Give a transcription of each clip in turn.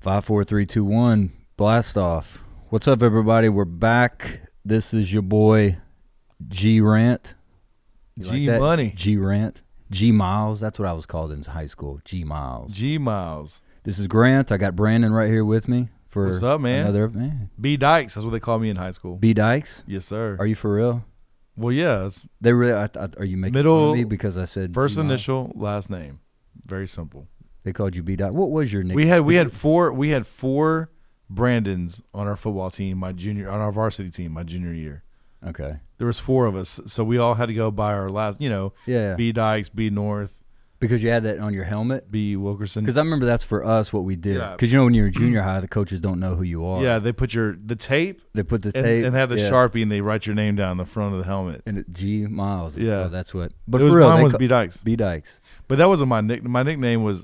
5, 4, 3, 2, 1. Blast off. What's up, everybody? We're back. This is your boy G Rant. G Money. G Rant. G Miles. That's what I was called in high school. G Miles. G Miles. This is Grant. I got Brandon right here with me for What's up, man? Another man. B Dykes. That's what they called me in high school. B Dykes. Yes, sir. Are you for real? Well, yeah. It's They really? Are you making Middle- fun of me because I said first G Miles? initial, last name. Very simple. They called you B Dykes. What was your nickname? We had four Brandons on our football team, on our varsity team, my junior year. Okay. There was 4 of us, so we all had to go by our last. Yeah. B Dykes, B North, Because you had that on your helmet. B Wilkerson. Because I remember that's for us what we did. Yeah. Because when you're in junior high, the coaches don't know who you are. Yeah, they put the tape. They put the and, tape and have the yeah. Sharpie, and they write your name down the front of the helmet. And G Miles. Yeah. So that's what. But It was, for real, mine they was B Dykes. B Dykes. But that wasn't my nickname. My nickname was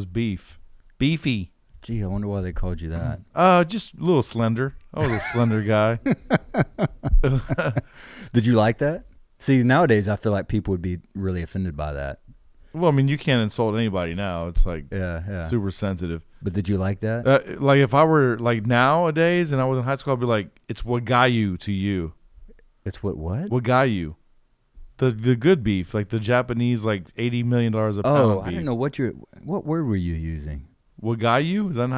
Beef. Beefy. Gee, I wonder why they called you that. Just a little slender. I was a slender guy. Did you like that? See, nowadays I feel like people would be really offended by that. Well, I mean, you can't insult anybody now. It's like Yeah. super sensitive. But did you like that? Like if I were like nowadays and I was in high school, I'd be like, it's Wagayu to you. It's what? Wagayu. The good beef, like the Japanese, like $80 million a pound Oh, beef. I didn't know what word were you using? Wagayu? Is that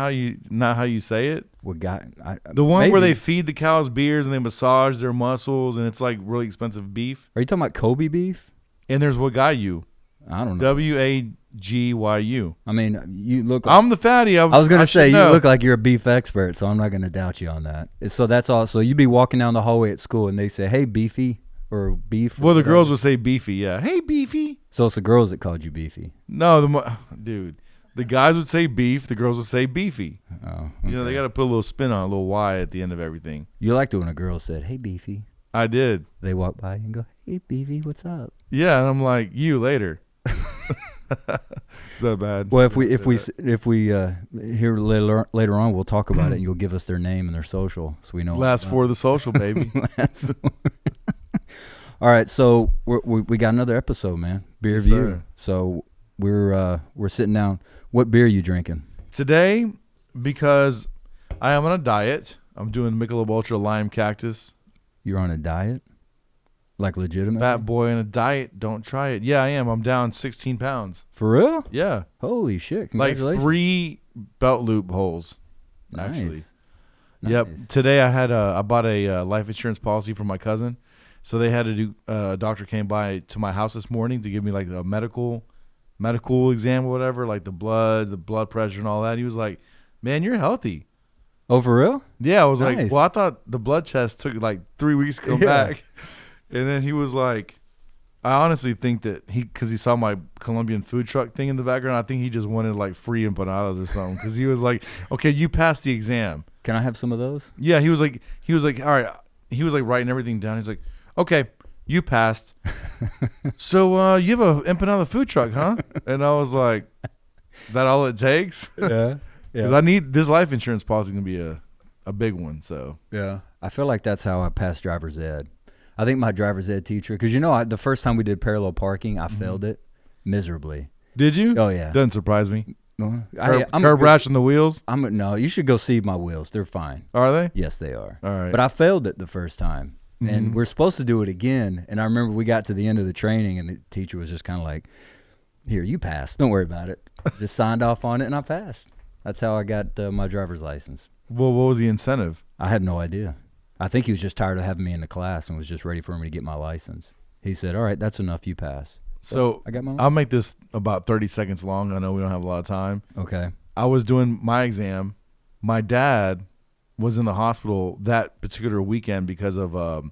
not how you say it? The one where they feed the cows beers and they massage their muscles and it's like really expensive beef. Are you talking about Kobe beef? And there's Wagayu. I don't know. Wagyu. I mean, you look. I'm the fatty. I was gonna say you know. look like you're a beef expert, so I'm not gonna doubt you on that. So that's all. So you'd be walking down the hallway at school and they say, "Hey, Beefy," or "Beef." Or Well, the whatever. girls would say Beefy. Yeah. Hey, Beefy. So it's the girls that called you Beefy. No, dude. The guys would say beef. The girls would say Beefy. Oh, okay. You know, they got to put a little spin on it, a little Y at the end of everything. You liked it when a girl said, "Hey, Beefy." I did. They walk by and go, "Hey, Beefy, what's up?" Yeah, and I'm like, you later. Is that bad? Well, if we here later on, we'll talk about it. And you'll give us their name and their social, so we know. Last 4 of the social, baby. All right, so we got another episode, man. Beer Yes, review. sir. So we're sitting down. What beer are you drinking? Today, because I am on a diet, I'm doing Michelob Ultra Lime Cactus. You're on a diet, like legitimate. Fat boy on a diet, don't try it. Yeah, I am. I'm down 16 pounds. For real? Yeah. Holy shit! Like Congratulations. 3 belt loop holes, Nice. actually. Nice. Yep. Today I bought a life insurance policy for my cousin. So they had to do, a doctor came by to my house this morning to give me like a medical exam or whatever, like the blood pressure and all that. He was like, man, you're healthy. Oh, for real? Yeah. I was Nice. like, well, I thought the blood test took like 3 weeks to come Yeah. back. And then he was like, I honestly think that because he saw my Colombian food truck thing in the background, I think he just wanted like free empanadas or something. Because he was like, okay, you passed the exam. Can I have some of those? Yeah, he was like, all right. He was like writing everything down. He's like, okay, you passed. So you have a empanada food truck, huh? And I was like, that all it takes? Yeah. Because I need this life insurance policy to be a big one. So Yeah. I feel like that's how I passed driver's ed. I think my driver's ed teacher, because the first time we did parallel parking, I failed it miserably. did you? Oh yeah. Doesn't surprise me. No, Curb rash on the wheels? No, you should go see my wheels. They're fine. Are they? Yes, they are. All right. But I failed it the first time. Mhm. And we're supposed to do it again. And I remember we got to the end of the training and the teacher was just kind of like, here, you passed. Don't worry about it. Just signed off on it and I passed. That's how I got my driver's license. Well, what was the incentive? I had no idea. I think he was just tired of having me in the class and was just ready for me to get my license. He said, all right, that's enough. You pass. So I got my I'll make this about 30 seconds long. I know we don't have a lot of time. Okay. I was doing my exam. My dad was in the hospital that particular weekend because of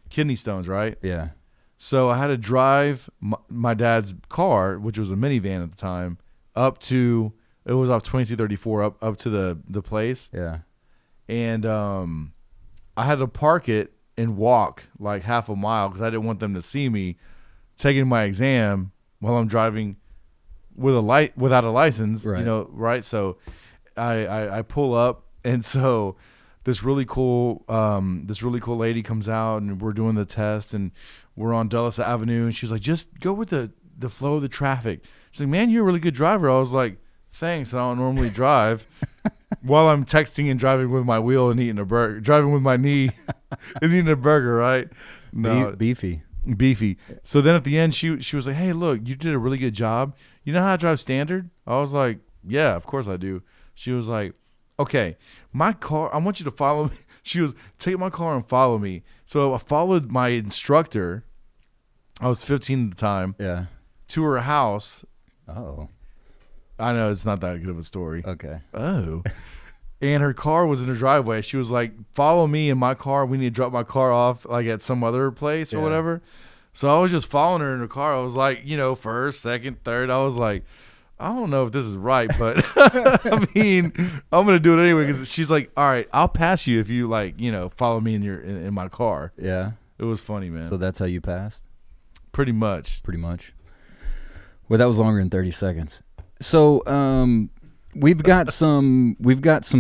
kidney stones, right? Yeah. So I had to drive my dad's car, which was a minivan at the time, up to, it was off 2234 up to the place. Yeah. And I had to park it and walk like half a mile because I didn't want them to see me taking my exam while I'm driving without a license, Right. right? So I pull up, and so this really cool lady comes out, and we're doing the test, and we're on Dulles Avenue, and she's like, just go with the flow of the traffic. She's like, man, you're a really good driver. I was like, thanks. I don't normally drive. while I'm texting and driving with my wheel and eating a burger, driving with my knee and eating a burger, right? No, Beefy. So then at the end, she was like, "Hey, look, you did a really good job. You know how I drive standard?" I was like, "Yeah, of course I do." She was like, "Okay, my car, I want you to follow me." She was, "Take my car and follow me." So I followed my instructor. I was 15 at the time. Yeah. To her house. Oh. I know it's not that good of a story. Okay. Oh. And her car was in her driveway. She was like, "Follow me in my car. We need to drop my car off like at some other place or whatever." So I was just following her in her car. I was like, first, second, third. I was like, I don't know if this is right, but I mean, I'm gonna do it anyway because she's like, "All right, I'll pass you if you like, follow me in my car." Yeah. It was funny, man. So that's how you passed? Pretty much. Well, that was longer than 30 seconds. So, we've got some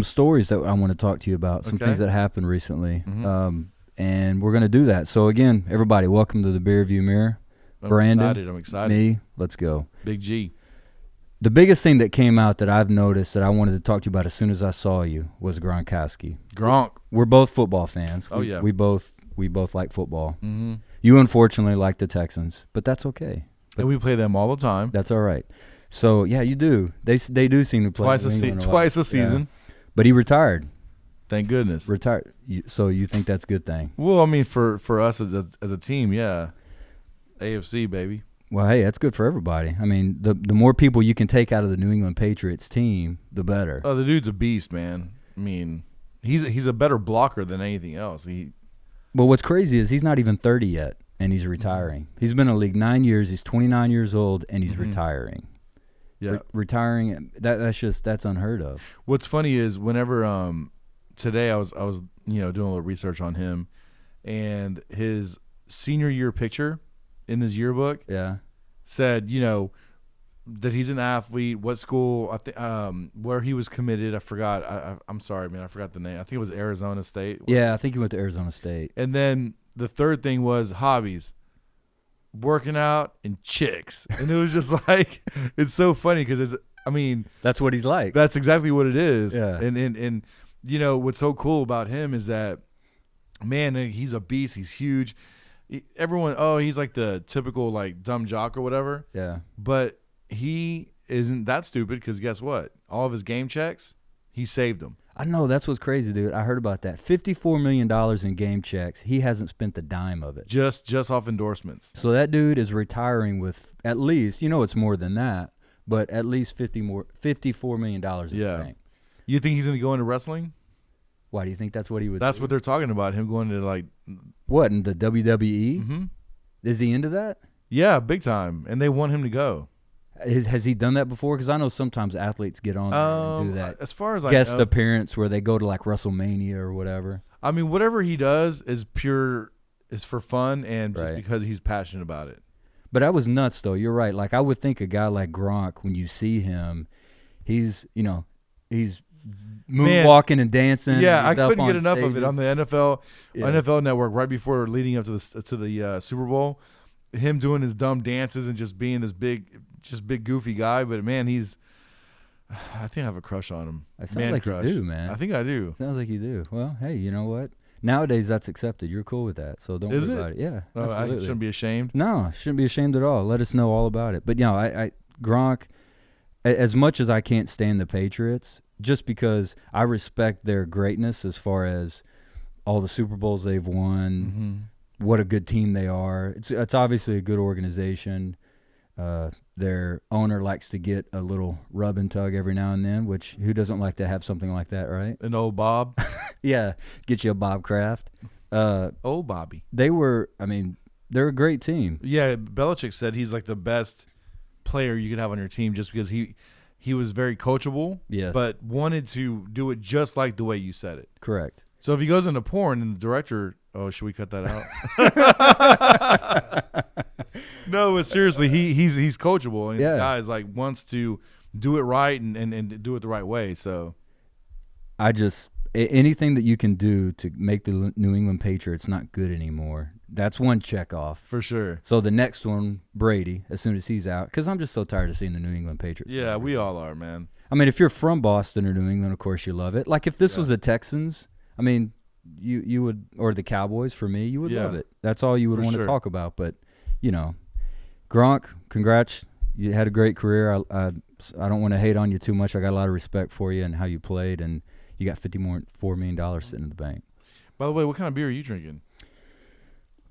stories that I want to talk to you about, some things that happened recently. Mm-hmm. And we're going to do that. So again, everybody, welcome to the Beer View Mirror. Brandon, I'm excited. Me, let's go. Big G. The biggest thing that came out that I've noticed that I wanted to talk to you about as soon as I saw you was Gronkowski. Gronk. We're both football fans. Oh, yeah. We both like football. Mm-hmm. You unfortunately like the Texans, but that's okay. And we play them all the time. That's all right. So yeah, you do. They do seem to play twice a season. Yeah. But he retired. Thank goodness. Retired. So you think that's a good thing? Well, I mean, for us as a team, yeah. AFC, baby. Well, hey, that's good for everybody. I mean, the more people you can take out of the New England Patriots team, the better. Oh, the dude's a beast, man. I mean, he's a better blocker than anything else. Well, what's crazy is he's not even 30 yet, and he's retiring. He's been in the league 9 years. He's 29 years old, and he's retiring. Yeah, retiring. That's unheard of. What's funny is whenever today I was doing a little research on him, and his senior year picture in his yearbook said that he's an athlete, what school, where he was committed. I forgot. I'm sorry, man. I forgot the name. I think it was Arizona State. Yeah, I think he went to Arizona State. And then the third thing was hobbies, working out and chicks. And it was just like, it's so funny because that's what he's like. That's exactly what it is. Yeah. And what's so cool about him is that, man, he's a beast. He's huge. Everyone, he's like the typical like dumb jock or whatever. Yeah. But he isn't that stupid because guess what? All of his game checks, he saved them. I know. That's what's crazy, dude. I heard about that. $54 million in game checks. He hasn't spent a dime of it. Just off endorsements. So that dude is retiring with at least, it's more than that, but at least $54 million in the bank. You think he's going to go into wrestling? Why do you think that's what he would That's do? what they're talking about, him going to like... What, in the WWE? Mm-hmm. Is he into that? Yeah, big time. And they want him to go. Has he done that before? Because I know sometimes athletes get on there and do that. As far as guest appearance where they go to like WrestleMania or whatever. I mean, whatever he does is for fun and just because he's passionate about it. But that was nuts, though. You're right. Like I would think a guy like Gronk, when you see him, he's moonwalking and dancing. Yeah, and I couldn't get enough stages. of it on the NFL Network right before leading up to the Super Bowl. Him doing his dumb dances and just being this big goofy guy. But man, I think I have a crush on him. I sound like you do, man. I think I do. Sounds like you do. Well, hey, you know what? Nowadays that's accepted. You're cool with that, so don't worry about it. Yeah, I shouldn't be ashamed. No, shouldn't be ashamed at all. Let us know all about it. But I Gronk, as much as I can't stand the Patriots, just because I respect their greatness as far as all the Super Bowls they've won, what a good team they are. It's obviously a good organization. Their owner likes to get a little rub and tug every now and then, which who doesn't like to have something like that, right? An old Bob. Yeah, get you a Bob Kraft. Old Bobby. They're a great team. Yeah, Belichick said he's like the best player you could have on your team just because he was very coachable, but wanted to do it just like the way you said it. Correct. So if he goes into porn and the director, should we cut that out? No, but seriously, he's coachable, and the guy is like wants to do it right and do it the right way. So anything that you can do to make the New England Patriots not good anymore, that's one check off. For sure. So the next one, Brady, as soon as he's out, because I'm just so tired of seeing the New England Patriots. Yeah, we all are, man. I mean, if you're from Boston or New England, of course you love it. Like if this was the Texans, I mean, you would, or the Cowboys for me, you would love it. That's all you would want to talk about. But, Gronk, congrats. You had a great career. I don't want to hate on you too much. I got a lot of respect for you and how you played, and you got $4 million sitting in the bank. By the way, what kind of beer are you drinking?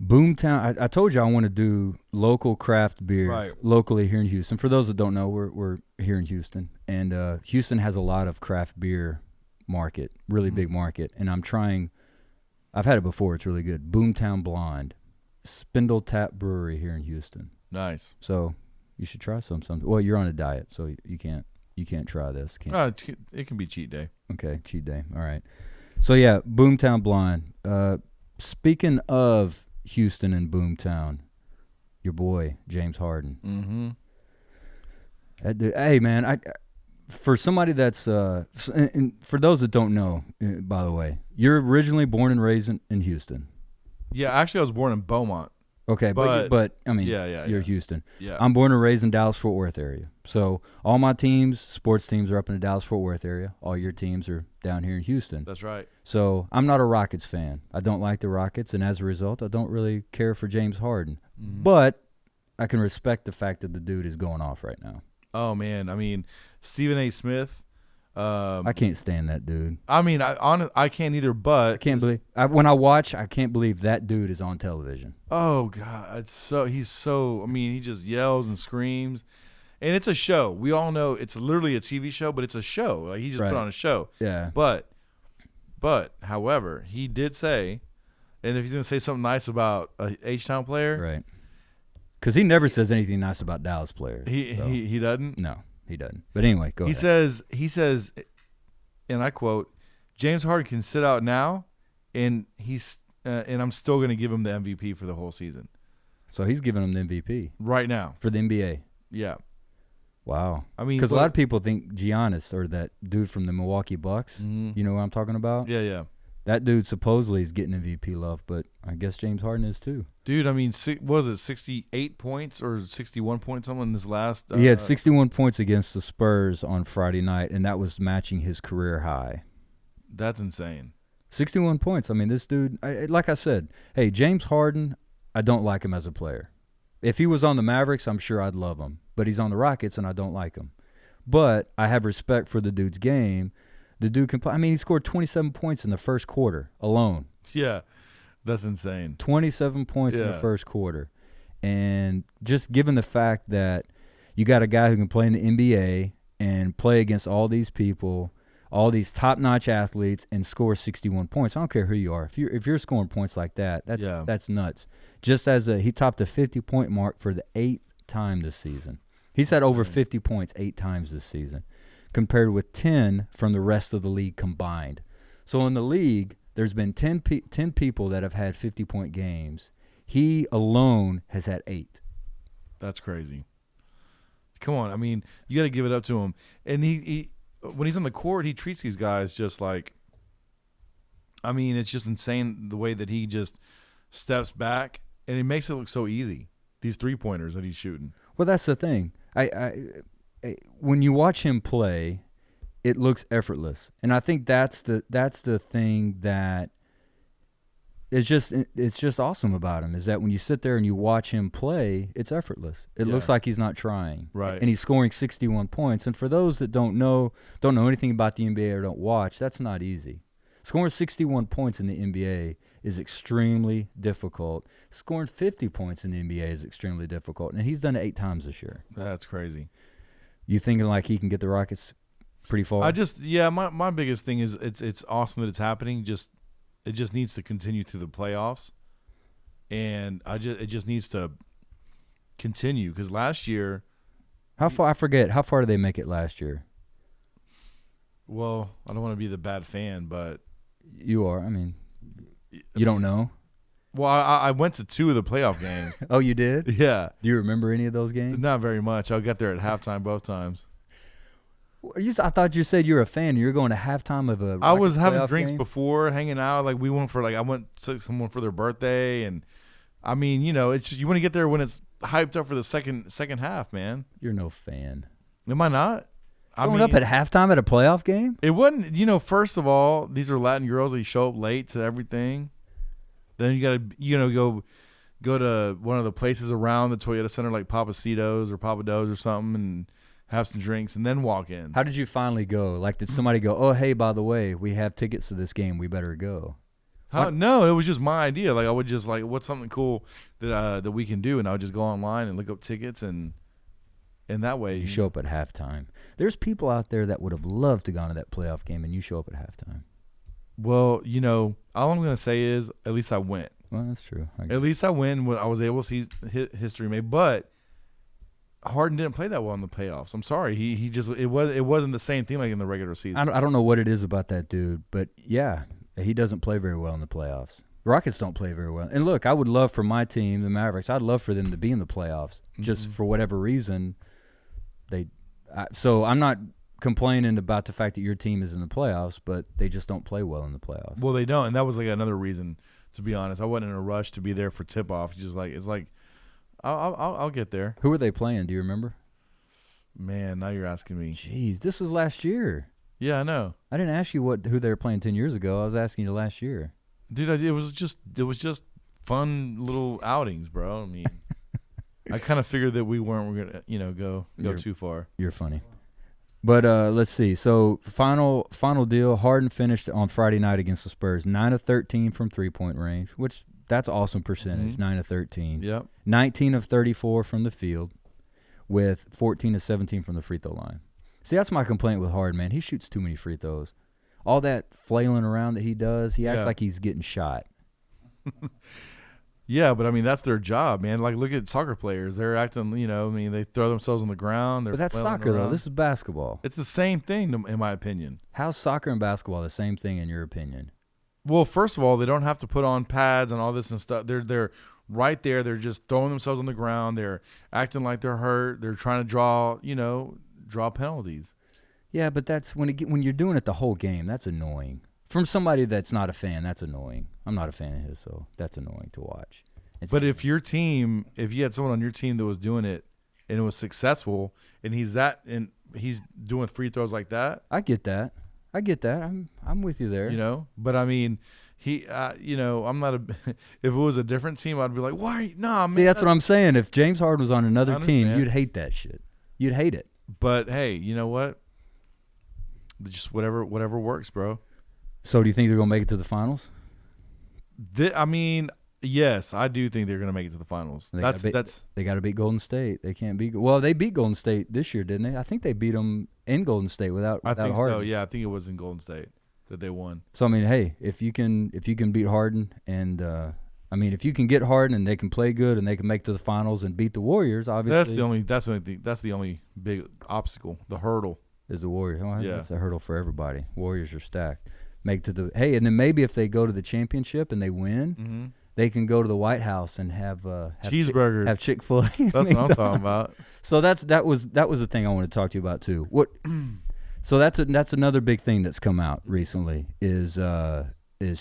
Boomtown. I told you I want to do local craft beers locally here in Houston. For those that don't know, we're here in Houston, and Houston has a lot of craft beer market, really big market. And I've had it before. It's really good. Boomtown Blonde, Spindle Tap Brewery here in Houston. Nice. So you should try something. Well, you're on a diet, so you can't try this. It can be cheat day. Okay, cheat day. All right. So yeah, Boomtown Blonde. Speaking of Houston and Boomtown, your boy James Harden. Hey man, for somebody that's and for those that don't know, by the way, you're originally born and raised in Houston. Yeah, actually, I was born in Beaumont. Okay, but I mean, you're Houston. Yeah, I'm born and raised in Dallas-Fort Worth area. So all my sports teams are up in the Dallas-Fort Worth area. All your teams are down here in Houston. That's right. So I'm not a Rockets fan. I don't like the Rockets, and as a result, I don't really care for James Harden. But I can respect the fact that the dude is going off right now. Oh man, I mean, Stephen A. Smith. I can't stand that dude. I mean, I can't either. But I can't believe when I watch, I can't believe that dude is on television. Oh God, he's so. I mean, he just yells and screams, and it's a show. We all know it's literally a TV show, but it's a show. Like he just put on a show. Yeah. But however, he did say, and if he's gonna say something nice about a H-Town player, right? Because he never says anything nice about Dallas players. He doesn't. No. He doesn't. But anyway, go ahead. He says, and I quote, James Harden can sit out now, and I'm still going to give him the MVP for the whole season. So he's giving him the MVP right now for the NBA. Yeah. Wow. I mean, because a lot of people think Giannis or that dude from the Milwaukee Bucks. You know what I'm talking about? Yeah. That dude supposedly is getting MVP love, but I guess James Harden is too. Dude, I mean, was it 68 points or 61 points in this last? He had 61 points against the Spurs on Friday night, and that was matching his career high. That's insane. 61 points. I mean, this dude, like I said, hey, James Harden, I don't like him as a player. If he was on the Mavericks, I'm sure I'd love him. But he's on the Rockets, and I don't like him. But I have respect for the dude's game. The dude can play. I mean, he scored 27 points in the first quarter alone. Yeah, that's insane. 27 points in the first quarter. And just given the fact that you got a guy who can play in the NBA and play against all these people, all these top-notch athletes, and score 61 points. I don't care who you are. If you're scoring points like that, that's nuts. Just as he topped the 50-point mark for the 8th time this season. He's had over 50 points 8 times this season, compared with 10 from the rest of the league combined. So in the league, there's been 10 people that have had 50-point games. He alone has had 8. That's crazy. Come on. I mean, you got to give it up to him. And he when he's on the court, he treats these guys just like, I mean, it's just insane the way that he just steps back, and it makes it look so easy, these three-pointers that he's shooting. Well, that's the thing. When you watch him play, it looks effortless, and I think that's the thing that it's just awesome about him, is that when you sit there and you watch him play, it's effortless. It looks like he's not trying, right? And he's scoring 61 points. And for those that don't know anything about the NBA or don't watch, that's not easy. Scoring 61 points in the NBA is extremely difficult. Scoring 50 points in the NBA is extremely difficult, and he's done it 8 times this year. That's crazy. You thinking like he can get the Rockets pretty far? My biggest thing is it's awesome that it's happening. It just needs to continue through the playoffs, and it just needs to continue, because last year, I forget how far did they make it last year? Well, I don't want to be the bad fan, but you are. I mean, you don't know. Well, I went to 2 of the playoff games. Oh, you did? Yeah. Do you remember any of those games? Not very much. I got there at halftime both times. I thought you said you're a fan. You're going to halftime of a. I was Rockets having playoff drinks game? before, hanging out. Like we went for I went to someone for their birthday, and I mean, it's just, you want to get there when it's hyped up for the second half, man. You're no fan. Am I not? Showing up at halftime at a playoff game? It wasn't. First of all, these are Latin girls. They show up late to everything. Then you gotta go to one of the places around the Toyota Center, like Papacitos or Papados or something, and have some drinks, and then walk in. How did you finally go? Like, did somebody go, oh, hey, by the way, we have tickets to this game. We better go? No, it was just my idea. Like, I would just, what's something cool that we can do? And I would just go online and look up tickets, and that way. You show up at halftime. There's people out there that would have loved to go to that playoff game, and you show up at halftime. Well, all I'm going to say is at least I went. Well, that's true. At least I went when I was able to see history made. But Harden didn't play that well in the playoffs. I'm sorry. He just it wasn't the same thing like in the regular season. I don't know what it is about that dude, but yeah, he doesn't play very well in the playoffs. Rockets don't play very well. And look, I would love for my team, the Mavericks, I'd love for them to be in the playoffs. Just for whatever reason, so I'm not complaining about the fact that your team is in the playoffs, but they just don't play well in the playoffs. Well, they don't, and that was another reason. To be honest, I wasn't in a rush to be there for tip-off. I'll get there. Who were they playing? Do you remember? Man, now you're asking me. Jeez, this was last year. Yeah, I know. I didn't ask you who they were playing 10 years ago. I was asking you last year. Dude, it was just fun little outings, bro. I mean, I kind of figured that we weren't gonna go too far. You're funny. But let's see. So final deal. Harden finished on Friday night against the Spurs, 9 of 13 from 3-point range, which that's awesome percentage. 9 of 13. Yep. 19 of 34 from the field, with 14 of 17 from the free throw line. See, that's my complaint with Harden, man. He shoots too many free throws. All that flailing around that he does, he acts like he's getting shot. Yeah, but I mean that's their job, man. Like, look at soccer players; they're acting, they throw themselves on the ground. But that's soccer, though. This is basketball. It's the same thing, in my opinion. How's soccer and basketball the same thing in your opinion? Well, first of all, they don't have to put on pads and all this and stuff. They're right there. They're just throwing themselves on the ground. They're acting like they're hurt. They're trying to draw penalties. Yeah, but that's when you're doing it the whole game. That's annoying. From somebody that's not a fan, that's annoying. I'm not a fan of his, so that's annoying to watch. But if you had someone on your team that was doing it and it was successful, and he's doing free throws like that, I get that. I'm with you there. But I mean, I'm not if it was a different team, I'd be like, why? Nah, man. See, that's what I'm saying. If James Harden was on another team, you'd hate that shit. You'd hate it. But hey, you know what? Just whatever works, bro. So do you think they're going to make it to the finals? I mean, yes, I do think they're going to make it to the finals. They got to beat Golden State. They can't beat. Well, they beat Golden State this year, didn't they? I think they beat them in Golden State without think Harden. So. Yeah, I think it was in Golden State that they won. So I mean, hey, if you can beat Harden, and if you can get Harden and they can play good and they can make it to the finals and beat the Warriors, obviously that's the only big obstacle. The hurdle is the Warriors. Oh, yeah, that's a hurdle for everybody. Warriors are stacked. And then maybe if they go to the championship and they win, they can go to the White House and have cheeseburgers, have Chick-fil-A. That's what I'm talking about. So that was the thing I wanted to talk to you about too. So that's another big thing that's come out recently is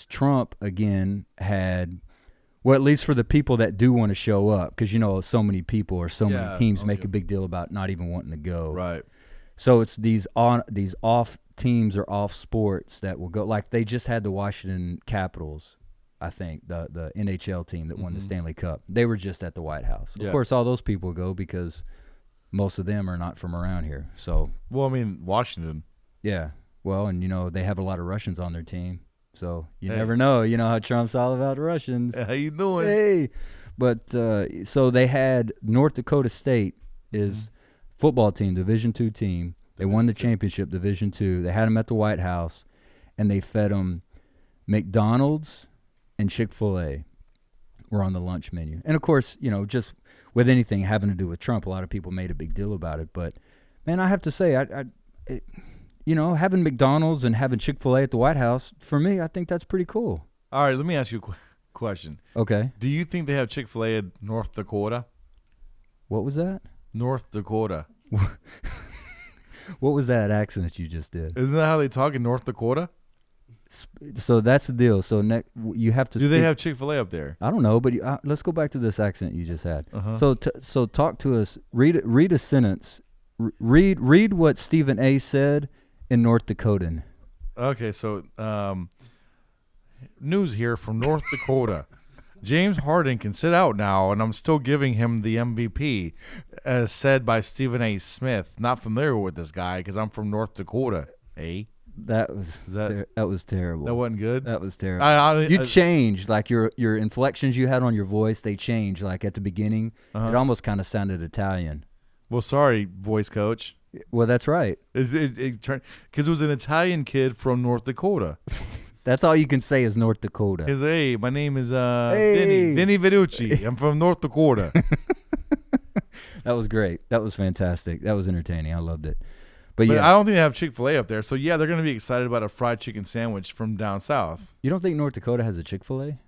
Trump again had, well, at least for the people that do want to show up, because so many people or so many teams make a big deal about not even wanting to go. Right. So it's these off teams or off sports that will go. Like they just had the Washington Capitals, I think, the NHL team that won the Stanley Cup. They were just at the White House. Of course, all those people go because most of them are not from around here. So, well, I mean, Washington. Yeah. Well, and they have a lot of Russians on their team. So you never know. You know how Trump's all about Russians. How you doing? Hey. But so they had North Dakota State is football team, Division II team. They won the championship, Division II. They had them at the White House, and they fed them McDonald's and Chick-fil-A were on the lunch menu. And, of course, just with anything having to do with Trump, a lot of people made a big deal about it. But, man, I have to say, having McDonald's and having Chick-fil-A at the White House, for me, I think that's pretty cool. All right, let me ask you a question. Okay. Do you think they have Chick-fil-A in North Dakota? What was that? North Dakota. What was that accent that you just did? Isn't that how they talk in North Dakota? So that's the deal. So you have to. Do they have Chick-fil-A up there? I don't know, but let's go back to this accent you just had. Uh-huh. So talk to us. Read a sentence. Read what Stephen A. said in North Dakotan. Okay, so news here from North Dakota. James Harden can sit out now, and I'm still giving him the MVP, as said by Stephen A. Smith. Not familiar with this guy because I'm from North Dakota. Eh? That was terrible. That wasn't good. That was terrible. You changed, like your inflections you had on your voice. They changed, like at the beginning. It almost kind of sounded Italian. Well, sorry, voice coach. Well, that's right. It turned because it was an Italian kid from North Dakota. That's all you can say is North Dakota. Hey, my name is Hey. Vinny Venucci. I'm from North Dakota. That was great. That was fantastic. That was entertaining. I loved it. But yeah, I don't think they have Chick-fil-A up there. So, yeah, they're going to be excited about a fried chicken sandwich from down south. You don't think North Dakota has a Chick-fil-A?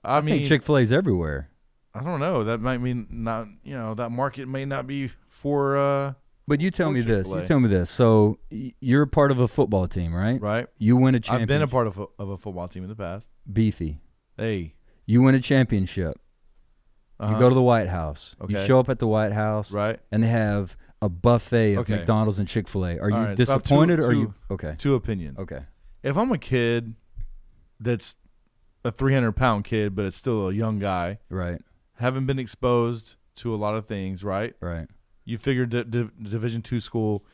I mean, think Chick-fil-A's everywhere. I don't know. That might mean not, that market may not be for But you tell me this. Chick-fil-A. You tell me this. So you're part of a football team, right? Right. You win a championship. I've been a part of a football team in the past. Beefy. Hey. You win a championship. You go to the White House. Okay. You show up at the White House. Right. And they have a buffet of Okay. McDonald's and Chick-fil-A. Are you right, disappointed so or are you okay? Two opinions. Okay. If I'm a kid that's a 300-pound kid, but it's still a young guy, Right. haven't been exposed to a lot of things, right? Right. You figured Division II school.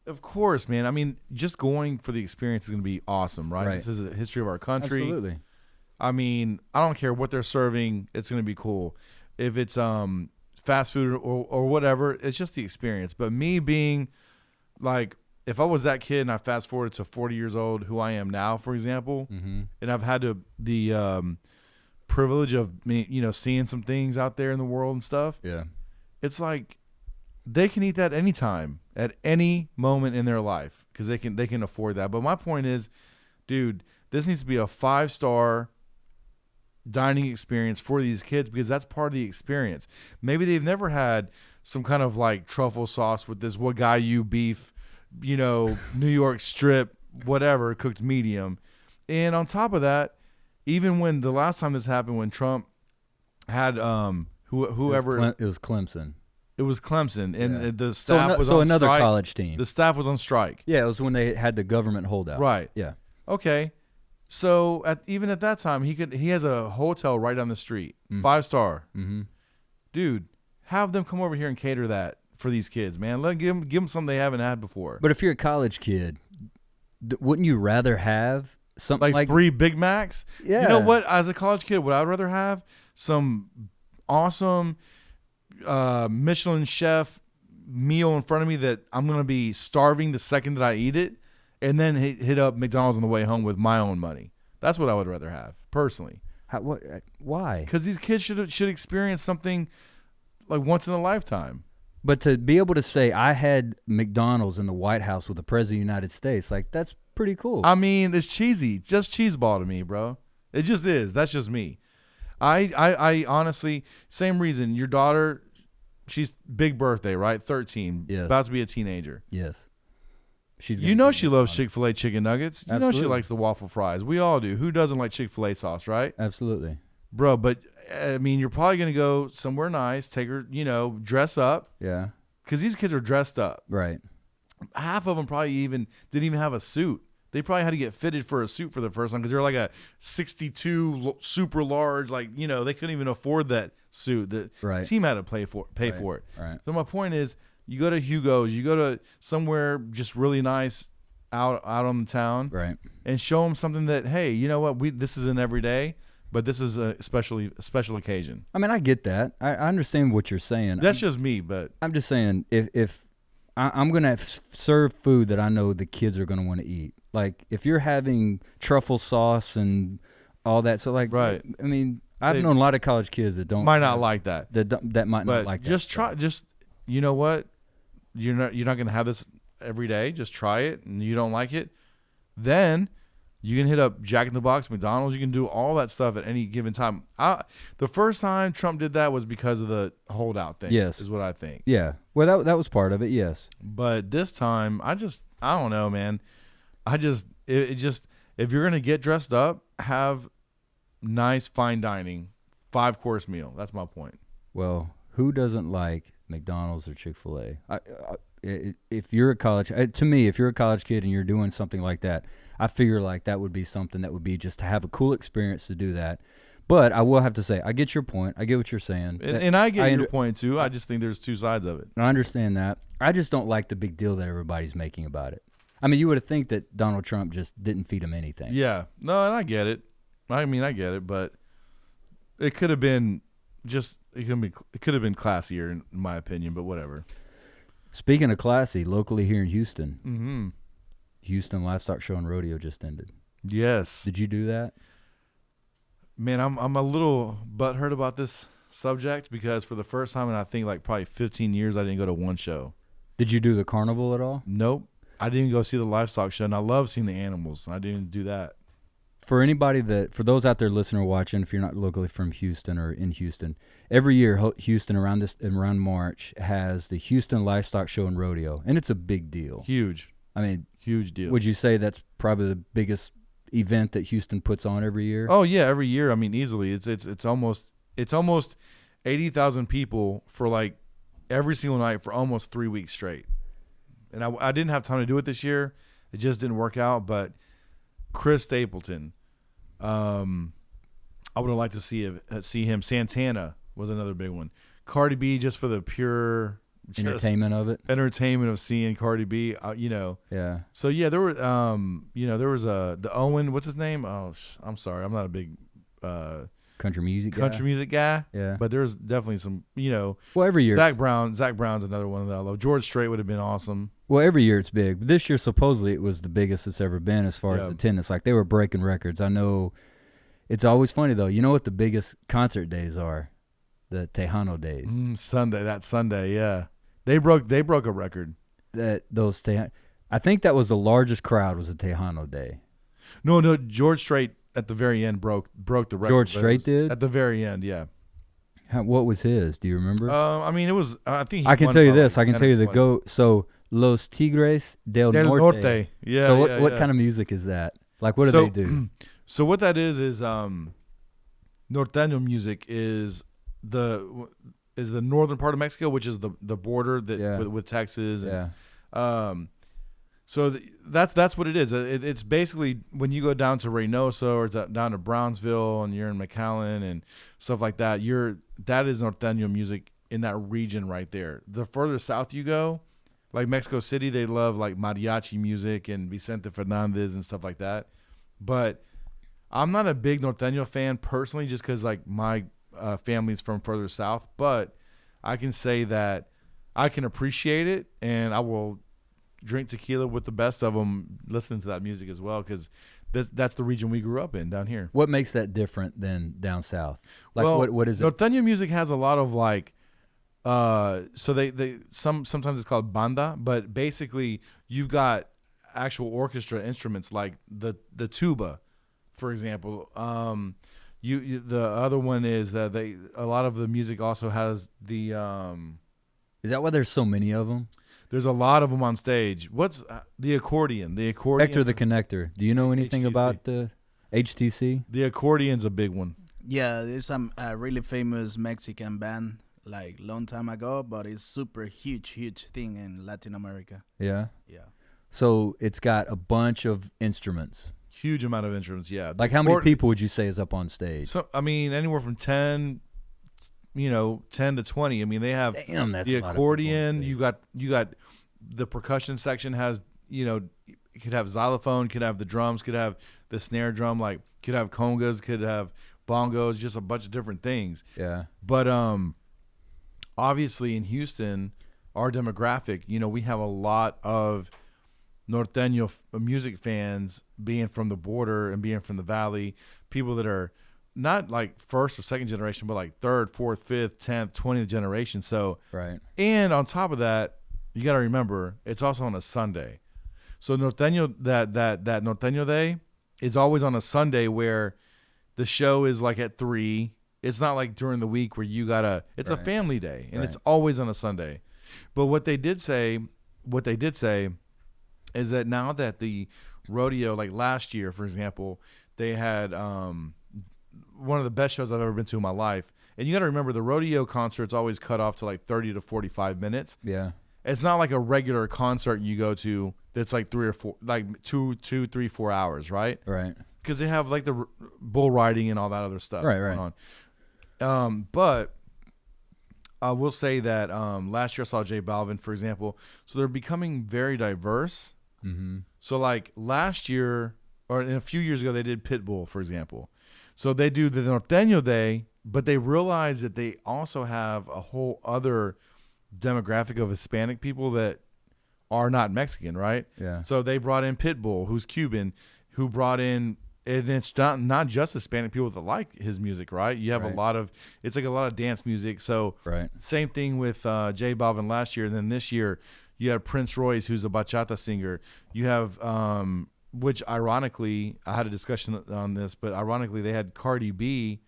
Of course, man. I mean, just going for the experience is going to be awesome, right? Right. This is a history of our country. Absolutely. I mean, I don't care what they're serving. It's going to be cool. If it's fast food or whatever, it's just the experience. But me being like, if I was that kid and I fast forward to 40 years old, who I am now, for example, and I've had the privilege of me, seeing some things out there in the world and stuff. Yeah. It's like they can eat that anytime, at any moment in their life, because they can afford that. But my point is, dude, this needs to be a 5-star dining experience for these kids because that's part of the experience. Maybe they've never had some kind of like truffle sauce with this Wagyu beef, New York strip, whatever, cooked medium. And on top of that, even when the last time this happened, when Trump had whoever it was Clemson. It was Clemson, and Yeah. the staff was on another strike. college team. The staff was on strike. Yeah, it was when they had the government holdout. Right. Yeah. Okay. So even at that time, he has a hotel right down the street, 5-star. Mm-hmm. Dude, have them come over here and cater that for these kids, man. Give them something they haven't had before. But if you're a college kid, wouldn't you rather have something like 3 Big Macs? Yeah. You know what? As a college kid, what I'd rather have some awesome Michelin chef meal in front of me that I'm gonna be starving the second that I eat it. And then hit up McDonald's on the way home with my own money. That's what I would rather have, personally. Why? Because these kids should experience something like once in a lifetime. But to be able to say, I had McDonald's in the White House with the President of the United States, like, that's pretty cool. I mean, it's cheesy. Just cheeseball to me, bro. It just is. That's just me. I honestly, same reason. Your daughter, she's big birthday, right? 13. Yes. About to be a teenager. Yes. She loves Chick-fil-A chicken nuggets. You know she likes the waffle fries. We all do. Who doesn't like Chick-fil-A sauce, right? Absolutely. Bro, but, I mean, you're probably going to go somewhere nice, take her, dress up. Yeah. Because these kids are dressed up. Right. Half of them probably didn't even have a suit. They probably had to get fitted for a suit for the first time because they're like a 62 super large, they couldn't even afford that suit. The team had to pay for it. Right. So my point is, you go to Hugo's, you go to somewhere just really nice out on the town, right, and show them something that, hey, you know what, this isn't every day, but this is a special occasion. I mean, I get that. I understand what you're saying. That's just me, but I'm just saying if I'm going to serve food that I know the kids are going to want to eat. Like, if you're having truffle sauce and all that, so like, right. I mean, I've known a lot of college kids that might not like that. That might not like that. Just try. Just, you know what? You're not going to have this every day. Just try it, and you don't like it, then You can hit up Jack in the Box, McDonald's. You can do all that stuff at any given time. The first time Trump did that was because of the holdout thing. Yes. Is what I think. Yeah. Well, that was part of it, yes. But this time, I don't know, man. If you're going to get dressed up, have nice fine dining, 5-course meal. That's my point. Well, who doesn't like McDonald's or Chick-fil-A? If you're a college kid and you're doing something like that, I figure like that would be something that would be just to have a cool experience to do that. But I will have to say, I get your point. I get what you're saying. And I get your point, too. I just think there's two sides of it. I understand that. I just don't like the big deal that everybody's making about it. I mean, you would have think that Donald Trump just didn't feed him anything. Yeah. No, and I get it. I get it, but it could have been classier, in my opinion, but whatever. Speaking of classy, locally here in Houston, mm-hmm. Houston Livestock Show and Rodeo just ended. Yes. Did you do that? Man, I'm a little butthurt about this subject because for the first time in I think like probably 15 years, I didn't go to one show. Did you do the carnival at all? Nope. I didn't go see the livestock show, and I love seeing the animals. I didn't do that. For those out there listening or watching, if you're not locally from Houston or in Houston, every year Houston around March has the Houston Livestock Show and Rodeo, and it's a big deal. Huge. I mean, huge deal. Would you say that's probably the biggest event that Houston puts on every year? Oh yeah, every year. I mean, easily. It's almost 80,000 people for like every single night for almost 3 weeks straight. And I didn't have time to do it this year. It just didn't work out. But Chris Stapleton, I would have liked to see him. Santana was another big one. Cardi B, just for the pure entertainment of seeing Cardi B. Yeah. So yeah, there were there was the Owen. What's his name? Oh, I'm sorry, I'm not a big country music guy. Yeah. But there's definitely some. Well, every year Zach Brown's another one that I love. George Strait would have been awesome. Well, every year it's big. But this year, supposedly, it was the biggest it's ever been as far as attendance. Like, they were breaking records. I know it's always funny, though. You know what the biggest concert days are? The Tejano days. That Sunday, yeah. They broke a record. I think that was the largest crowd was the Tejano day. No, George Strait at the very end broke the record. George Strait did? At the very end, yeah. What was his? Do you remember? I mean, it was. I think I can tell you this. I can tell you the go. So Los Tigres del Norte. Yeah. So what kind of music is that? Like, what do they do? So what that is norteño music is the northern part of Mexico, which is the border that with Texas. And, so that's what it is. It's basically when you go down to Reynosa or down to Brownsville and you're in McAllen and stuff like that. That is norteño music in that region right there. The further south you go, like Mexico City, they love like mariachi music and Vicente Fernandez and stuff like that. But I'm not a big norteño fan personally, just because like my family's from further south. But I can say that I can appreciate it, and I will drink tequila with the best of them, listening to that music as well, because that's the region we grew up in down here. What makes that different than down south? Like, well, what is it? Norteño music has a lot of like, so they sometimes it's called banda, but basically you've got actual orchestra instruments like the tuba, for example. The other one is that a lot of the music also has the. Is that why there's so many of them? There's a lot of them on stage. What's the accordion? The accordion. Hector the Connector. Do you know anything about the HTC? The accordion's a big one. Yeah, there's some really famous Mexican band like long time ago, but it's super huge thing in Latin America. Yeah? Yeah. So it's got a bunch of instruments. Huge amount of instruments, yeah. Like how many people would you say is up on stage? So I mean, anywhere from 10 to 20. I mean, they have that's the accordion. You got the percussion section has, you could have xylophone, could have the drums, could have the snare drum, like could have congas, could have bongos, just a bunch of different things. Yeah. But obviously in Houston, our demographic, we have a lot of norteño music fans, being from the border and being from the valley, people that are not like first or second generation, but like third, fourth, fifth, 10th, 20th generation. So, right. And on top of that, you got to remember it's also on a Sunday. So norteño, that norteño day is always on a Sunday where the show is like at 3. It's not like during the week where you gotta. It's a family day, and it's always on a Sunday. But what they did say is that now that the rodeo, like last year, for example, they had one of the best shows I've ever been to in my life. And you got to remember, the rodeo concerts always cut off to like 30 to 45 minutes. Yeah. It's not like a regular concert you go to that's like 3 or 4, like 2, 3, 4 hours, right? Right. Because they have like the bull riding and all that other stuff going on. But I will say that last year I saw J Balvin, for example. So they're becoming very diverse. Mm-hmm. So like last year, or a few years ago, they did Pitbull, for example. So they do the Norteño Day, but they realize that they also have a whole other demographic of Hispanic people that are not Mexican, right? Yeah. So they brought in Pitbull, who's Cuban, who brought in, and it's not just Hispanic people that like his music, right? You have a lot of, it's like a lot of dance music. So same thing with J Balvin last year. And then this year, you have Prince Royce, who's a bachata singer. You have, which ironically, I had a discussion on this, but ironically, they had Cardi B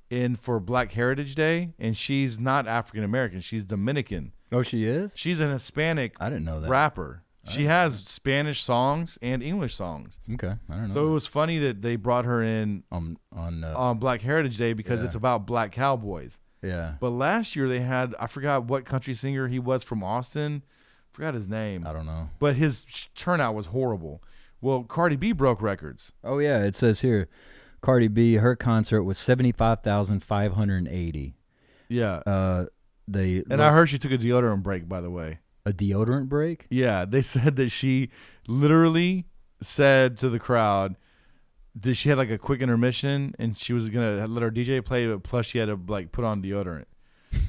in for Black Heritage Day, and she's not African American. She's Dominican. Oh, she is? She's an Hispanic I didn't know that. rapper. She has Spanish songs and English songs. Okay, I don't know. So it was funny that they brought her in on Black Heritage Day because it's about black cowboys. Yeah. But last year they had, I forgot what country singer he was from Austin. Forgot his name. I don't know. But his turnout was horrible. Well, Cardi B broke records. Oh, yeah. It says here, Cardi B, her concert was 75,580. Yeah. And I heard she took a deodorant break, by the way. A deodorant break? Yeah. They said that she literally said to the crowd that she had like a quick intermission and she was going to let her DJ play, but plus she had to like put on deodorant.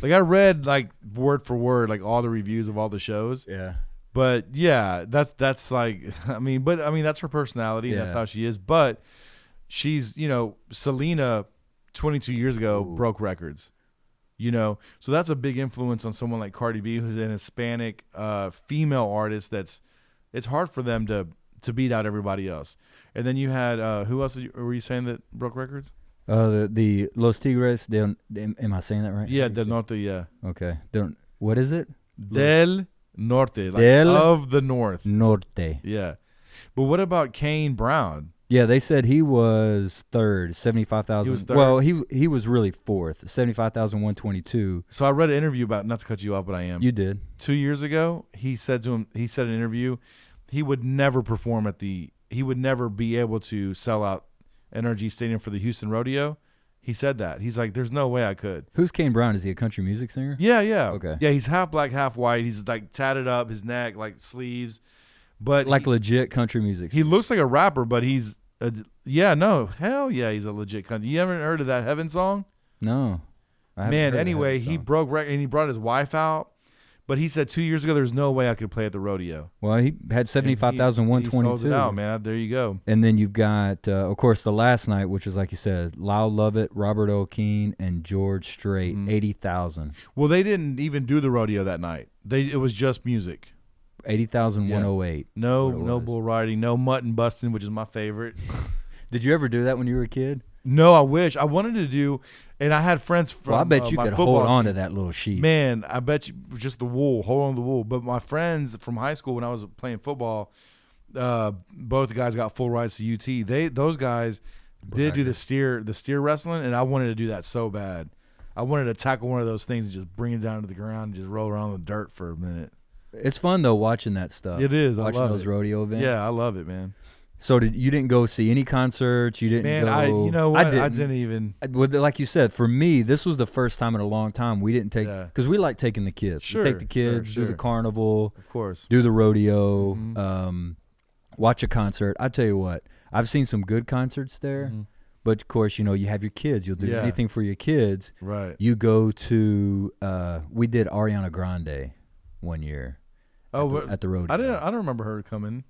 Like I read like word for word, like all the reviews of all the shows. Yeah. But yeah, that's like, I mean, that's her personality. And that's how she is. But she's, Selena 22 years ago broke records, so that's a big influence on someone like Cardi B, who's an Hispanic female artist. It's hard for them to beat out everybody else. And then you had, who else were you saying that broke records? The Los Tigres, am I saying that right? Yeah, Del Norte, yeah. Okay. What is it? Del Norte, like of the North. Norte. Yeah. But what about Kane Brown? Yeah, they said he was third, 75,000. He was third? Well, he was really fourth, 75,122. So I read an interview about, not to cut you off, but I am. You did. 2 years ago, he said in an interview, he would never perform he would never be able to sell out NRG Stadium for the Houston Rodeo. He said that. He's like, there's no way I could. Who's Kane Brown? Is he a country music singer? Yeah. Okay. Yeah, he's half black, half white. He's like tatted up, his neck, like sleeves. But like legit country music singer. He looks like a rapper, but he's hell yeah, he's a legit country. You haven't heard of that Heaven song? No. Man, anyway, he broke record and he brought his wife out. But he said 2 years ago, there's no way I could play at the rodeo. Well, he had 75,122. He sold it out, man. There you go. And then you've got, of course, the last night, which was, like you said, Lyle Lovett, Robert O'Keefe, and George Strait, 80,000. Well, they didn't even do the rodeo that night. It was just music. 80,108. No bull riding, no mutton busting, which is my favorite. Did you ever do that when you were a kid? No, I wish. I wanted to do, and I had friends from I bet you could hold on to that little sheep. Man, I bet you just the wool, hold on to the wool. But my friends from high school when I was playing football, both the guys got full rides to UT. Those guys did do the steer wrestling, and I wanted to do that so bad. I wanted to tackle one of those things and just bring it down to the ground and just roll around in the dirt for a minute. It's fun though watching that stuff. It is. Watching those rodeo events. Yeah, I love it, man. So you didn't go see any concerts? You didn't go? You know what? I didn't even. Like you said, for me, this was the first time in a long time we didn't take, because we like taking the kids. Sure, we take the kids, do the carnival, of course, do the rodeo, watch a concert. I tell you what, I've seen some good concerts there, but of course, you have your kids. You'll do anything for your kids. Right. You go to. We did Ariana Grande one year. At the rodeo. I don't remember her coming.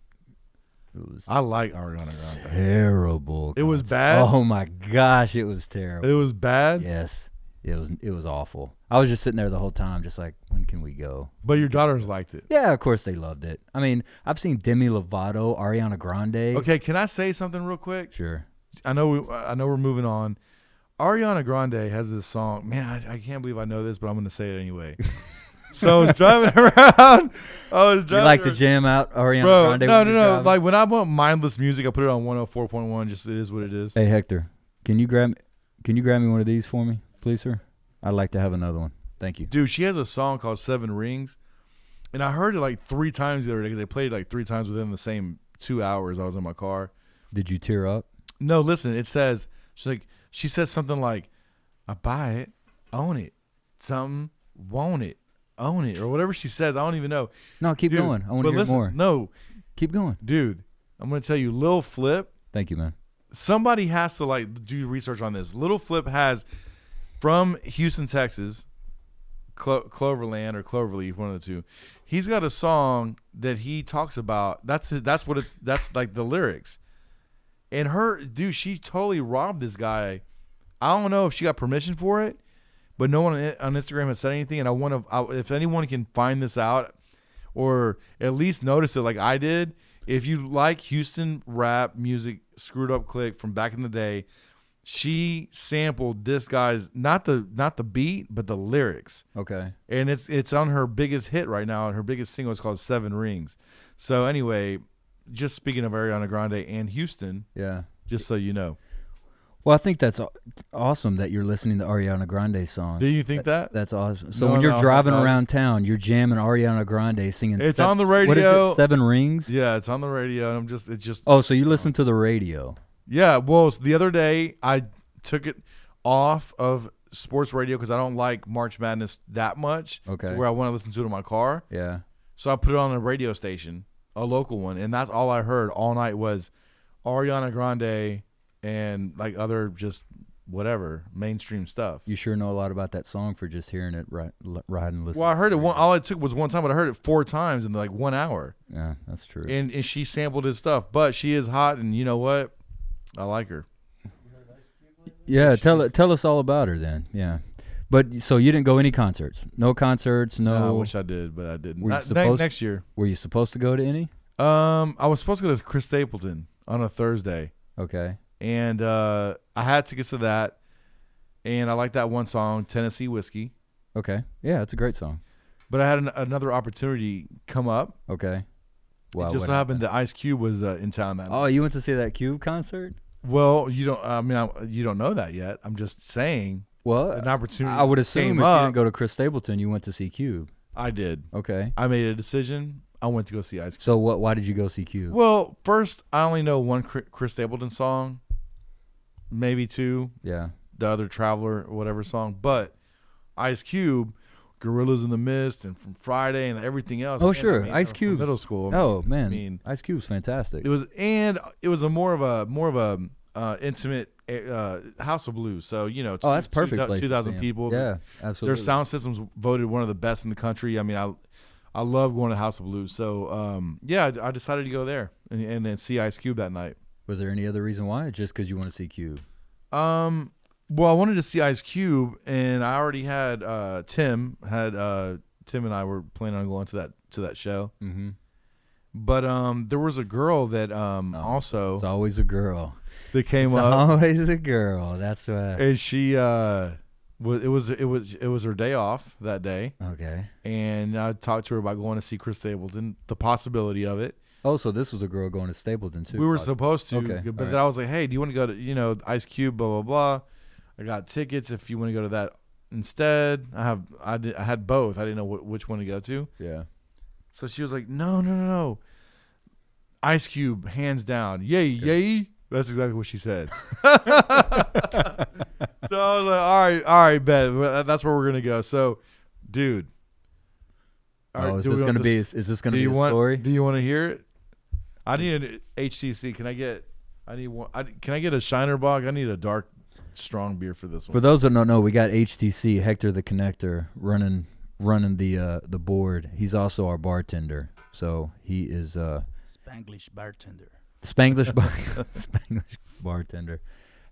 I like Ariana Grande. Terrible. It was bad? Oh my gosh, it was terrible. It was bad? Yes. It was awful. I was just sitting there the whole time, just like, when can we go? But your daughters liked it. Yeah, of course they loved it. I mean, I've seen Demi Lovato, Ariana Grande. Okay, can I say something real quick? Sure. I know we're moving on. Ariana Grande has this song. Man, I can't believe I know this, but I'm going to say it anyway. So I was driving around. You like to jam out Ariana Grande? No. Like when I want mindless music, I put it on 104.1. Just it is what it is. Hey Hector, can you grab me one of these for me, please, sir? I'd like to have another one. Thank you. Dude, she has a song called 7 Rings, and I heard it like 3 times the other day because they played it like 3 times within the same 2 hours I was in my car. Did you tear up? No, listen. It says she says something like, "I buy it, own it, something, want it, own it," or whatever she says. I don't even know. No, keep going. I want to hear more. No, keep going, dude. I'm gonna tell you, Lil Flip. Thank you, man. Somebody has to like do research on this. Lil Flip has from Houston, Texas, Cloverland or Cloverleaf, one of the two. He's got a song that he talks about. That's like the lyrics. And she totally robbed this guy. I don't know if she got permission for it, but no one on Instagram has said anything. And if anyone can find this out or at least notice it like I did, if you like Houston rap music, Screwed Up Click from back in the day, she sampled this guy's not the beat, but the lyrics. Okay. And it's on her biggest hit right now, and her biggest single is called 7 Rings. So anyway, just speaking of Ariana Grande and Houston, yeah, just so you know. Well, I think that's awesome that you're listening to Ariana Grande's song. Do you think that? That's awesome. So when you're driving around town, you're jamming Ariana Grande singing. It's on the radio. What is it? 7 Rings? Yeah, it's on the radio, and it's just. Oh, so you listen to the radio? Yeah. Well, the other day I took it off of sports radio because I don't like March Madness that much. Okay. To where I want to listen to it in my car. Yeah. So I put it on a radio station, a local one, and that's all I heard all night was Ariana Grande and like other just whatever mainstream stuff. You sure know a lot about that song for just hearing it right and listening. Well, I heard it all it took was one time, but I heard it 4 times in like 1 hour. Yeah, that's true. And she sampled his stuff, but she is hot, and you know what? I like her. Yeah, tell us all about her then. Yeah. But so you didn't go any concerts? No concerts, no. I wish I did, but I didn't. Next year. Were you supposed to go to any? I was supposed to go to Chris Stapleton on a Thursday. Okay. And I had tickets to that, and I like that one song, Tennessee Whiskey. Okay. Yeah, it's a great song. But I had another opportunity come up. Okay. Wow. It just so happened that Ice Cube was in town that night. Oh, you went to see that Cube concert? Well, you don't. I mean, you don't know that yet. I'm just saying. Well, an opportunity. I would assume if you didn't go to Chris Stapleton, you went to see Cube. I did. Okay. I made a decision. I went to go see Ice Cube. So why did you go see Cube? Well, first, I only know one Chris Stapleton song, maybe 2. Yeah. The other Traveler or whatever song, but Ice Cube, Gorillas in the Mist, and From Friday and everything else. Oh, sure, Ice Cube, middle school. Oh man, I mean, Ice Cube's fantastic. It was a more of a intimate House of Blues. So that's perfect. 2,000 people. Yeah, absolutely. Their sound systems voted one of the best in the country. I mean, I love going to House of Blues. So I decided to go there and then see Ice Cube that night. Was there any other reason why? Just because you want to see Cube? Well, I wanted to see Ice Cube, and I already had Tim and I were planning on going to that show. Mm-hmm. But there was a girl that also. It's always a girl that came up. It's always a girl. That's right. And she it was her day off that day. Okay. And I talked to her about going to see Chris Stapleton, the possibility of it. Oh, so this was a girl going to Stapleton too. We were supposed to, okay. But then I was like, hey, do you want to go to Ice Cube, blah blah blah. I got tickets if you want to go to that instead. I had both. I didn't know which one to go to. Yeah. So she was like, no. Ice Cube, hands down. Yay. That's exactly what she said. So I was like, all right, bet. That's where we're going to go. So, dude. Is this going to be a story? Do you want to hear it? I need an HTC. Can I get a Shiner Bog? I need a dark, strong beer for this one. For those that don't know, we got HTC, Hector the Connector, running the board. He's also our bartender. So he is Spanglish bartender. Spanglish bartender.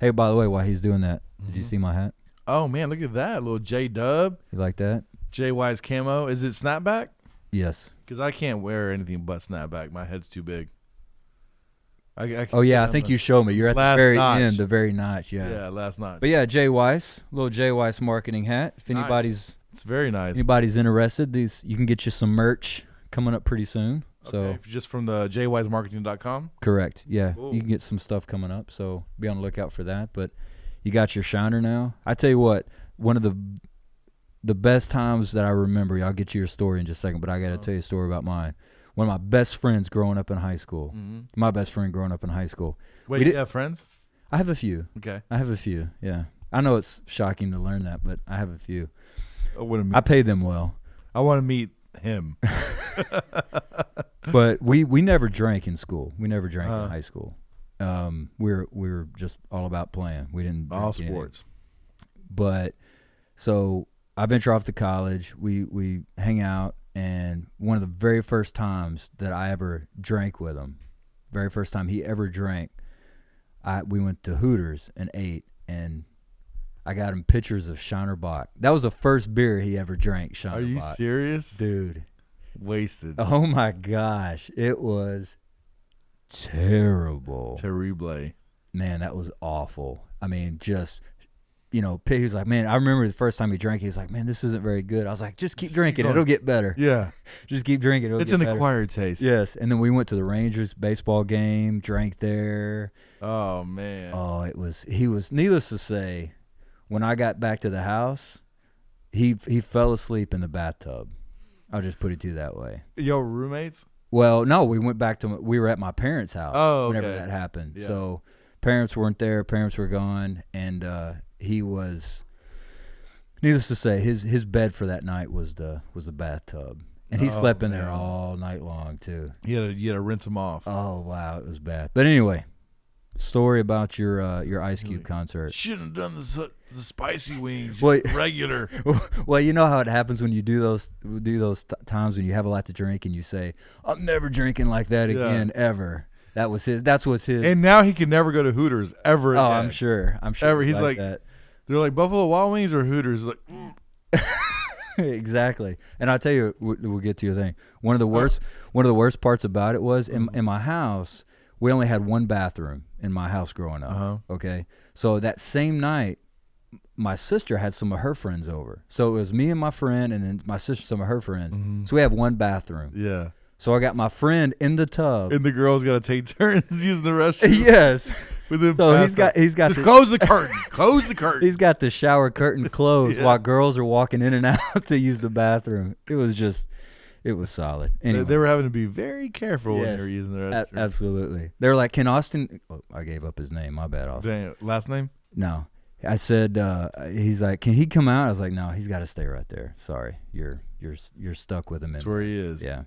Hey, by the way, while he's doing that, did you see my hat? Oh man, look at that little J Dub, You like that? Jweis camo. Is it snapback? Yes. Because I can't wear anything but snapback. My head's too big. I Oh yeah, I think you showed me. You're at the Last very notch. end, the very notch. Yeah. Yeah, last night. But yeah, Jweis, little Jweis marketing hat. If Nice. It's very nice. anybody's interested, you can get you some merch coming up pretty soon. So Okay, just from the jwisemarketing.com. correct. Yeah, Cool. you can get some stuff coming up. So be on the lookout for that. But you got your shiner now. I tell you what, one of the best times that I remember. I'll get you your story in just a second, but I got to tell you a story about mine. One of my best friends growing up in high school. Mm-hmm. My best friend growing up in high school. Wait, We you did- have friends? I have a few. Okay. I have a few. Yeah. I know it's shocking to learn that, but I have a few. I want to meet. I pay them well. I want to meet him. But we never drank in school. We never drank Uh-huh. in high school. We were just all about playing. We didn't drink All anything. sports. But so I venture off to college. We hang out, and one of the very first times that I ever drank with him, very first time he ever drank, we went to Hooters and ate, and I got him pictures of Shiner Bock. That was the first beer he ever drank. Shiner Are you Bock. serious? Dude? Wasted. Oh my gosh, it was terrible. Terrible. Man, that was awful. I mean, just, he was like, man, I remember the first time he drank, he was like, man, this isn't very good. I was like, just keep drinking. going. It'll get better. Yeah. Just keep drinking. It'll It's get an better. acquired taste. Yes. And then we went to the Rangers baseball game, drank there. Oh, man. Oh, he was, needless to say, when I got back to the house, he fell asleep in the bathtub. I'll just put it to you that way. Yo, roommates? Well, no, we were at my parents' house whenever okay. that happened. Yeah. So parents weren't there, parents were gone, and he was, needless to say, his bed for that night was the bathtub. And he Oh, slept in there man. all night long too. You had to rinse them off. Oh wow, it was bad. But anyway, story about your Ice Cube Really? concert. Shouldn't have done the spicy wings. Well, Just regular. Well, you know how it happens when you do those times when you have a lot to drink and you say, "I'm never drinking like that Yeah. again ever." That's what's his. And now he can never go to Hooters ever oh, again. I'm sure. Ever. He's like that. They're like Buffalo Wild Wings or Hooters. Like, Exactly. And I'll tell you, we'll get to your thing. One of the worst parts about it was in my house, we only had one bathroom in my house growing up. Uh-huh. Okay. So that same night, my sister had some of her friends over. So it was me and my friend, and then my sister, some of her friends. Mm-hmm. So we have one bathroom. yeah. So I got my friend in the tub. And the girls got to take turns using the restroom. Yes. With the So bathtub. he's got Just close the curtain. Close the curtain. he's got the shower curtain closed Yeah. while girls are walking in and out to use the bathroom. It was solid. Anyway. They were having to be very careful when Yes. they were using the restroom. Absolutely. They were like, "Can Austin?" Oh, I gave up his name. My bad, Austin. Dang, last name? No, I said. He's like, "Can he come out?" I was like, "No, he's got to stay right there. Sorry, you're stuck with him." That's in where there." he is. Yeah.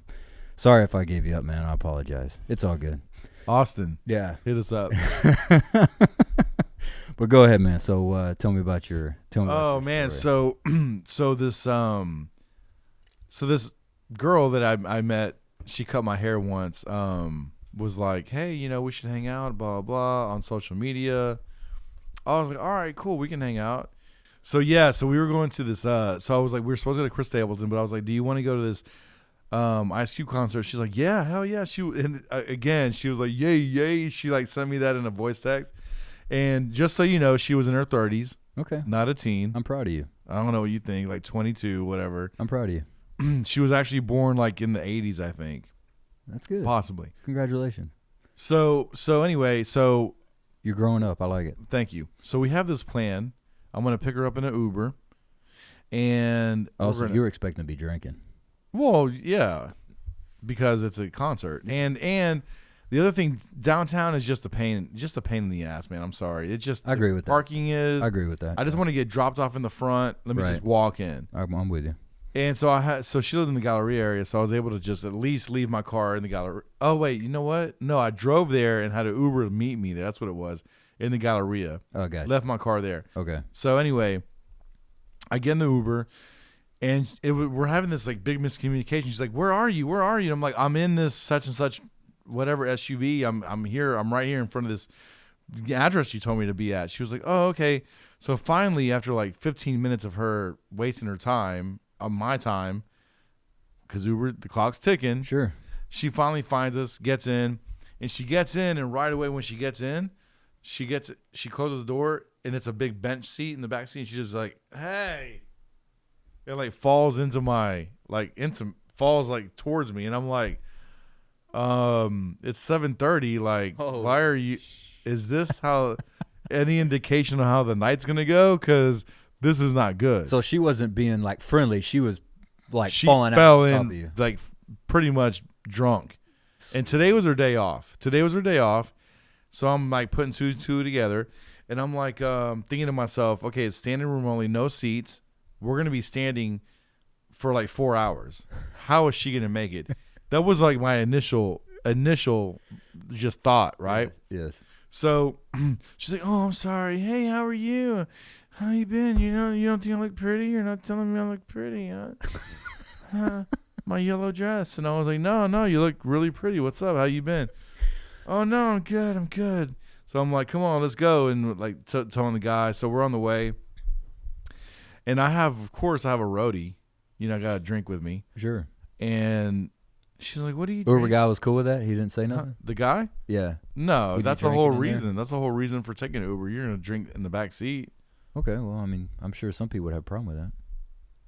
Sorry if I gave you up, man. I apologize. It's all good. Austin, Yeah. hit us up. But go ahead, man. So tell me about your. Oh your man, story. so this girl that I met, she cut my hair once. Was like, hey, we should hang out, blah blah, on social media. I was like, all right, cool, we can hang out. So we were going to this. So I was like, we were supposed to go to Chris Stapleton, but I was like, do you want to go to this Ice Cube concert? She's like, yeah, hell yeah. She was like, yay, yay. She like sent me that in a voice text. And just so you know, she was in her 30s, Okay. not a teen. I'm proud of you. I don't know what you think, like 22, whatever. I'm proud of you. She was actually born like in the 80s, I think, That's good. possibly. Congratulations. So anyway, You're growing up. I like it. thank you. So we have this plan. I'm gonna pick her up in an Uber, and Also, you were expecting to be drinking. well, yeah, because it's a concert, and the other thing, downtown is just a pain in the ass, man. I'm sorry. It's just I agree with that. parking is. I agree with that. I just want to get dropped off in the front. Let me Right. just walk in. I'm with you. And so she lived in the Galleria area, so I was able to just at least leave my car in the Galleria. Oh wait, you know what? No, I drove there and had an Uber to meet me there. That's what it was, in the Galleria. Oh, gotcha. Left my car there. Okay. So anyway, I get in the Uber, and we're having this like big miscommunication. She's like, "Where are you? Where are you?" And I'm like, "I'm in this such and such, whatever SUV. I'm here. I'm right here in front of this address you told me to be at. She was like, oh, okay. So finally, after like 15 minutes of her wasting her time, my time, because Uber, the clock's ticking. Sure. She finally finds us, gets in, and she gets in, and right away when she gets in, she closes the door, and it's a big bench seat in the back seat, and she's just like, hey. It like falls into my, falls like towards me, and I'm like, it's 7:30, like, why are you, is this how, any indication of how the night's going to go? Because this is not good. So she wasn't being like friendly. She was like She falling fell out on in, top of you. like pretty much drunk. And today was her day off. So I'm like putting two and two together, and I'm like thinking to myself, okay, it's standing room only, no seats. We're gonna be standing for like 4 hours. How is she gonna make it? That was like my initial just thought, right? Yes. So she's like, oh, I'm sorry. Hey, how are you? How you been? You don't think I look pretty? You're not telling me I look pretty, huh? My yellow dress. And I was like, no, you look really pretty. What's up? How you been? Oh, no, I'm good. So I'm like, come on, let's go. And like telling the guy. So we're on the way. And I have a roadie. I got a drink with me. Sure. And she's like, what are you doing? Uber guy was cool with that? He didn't say nothing? The guy? Yeah. No, Would that's you the drink whole it in reason. there? That's the whole reason for taking Uber. You're going to drink in the back seat. Okay, well, I mean, I'm sure some people would have a problem with that.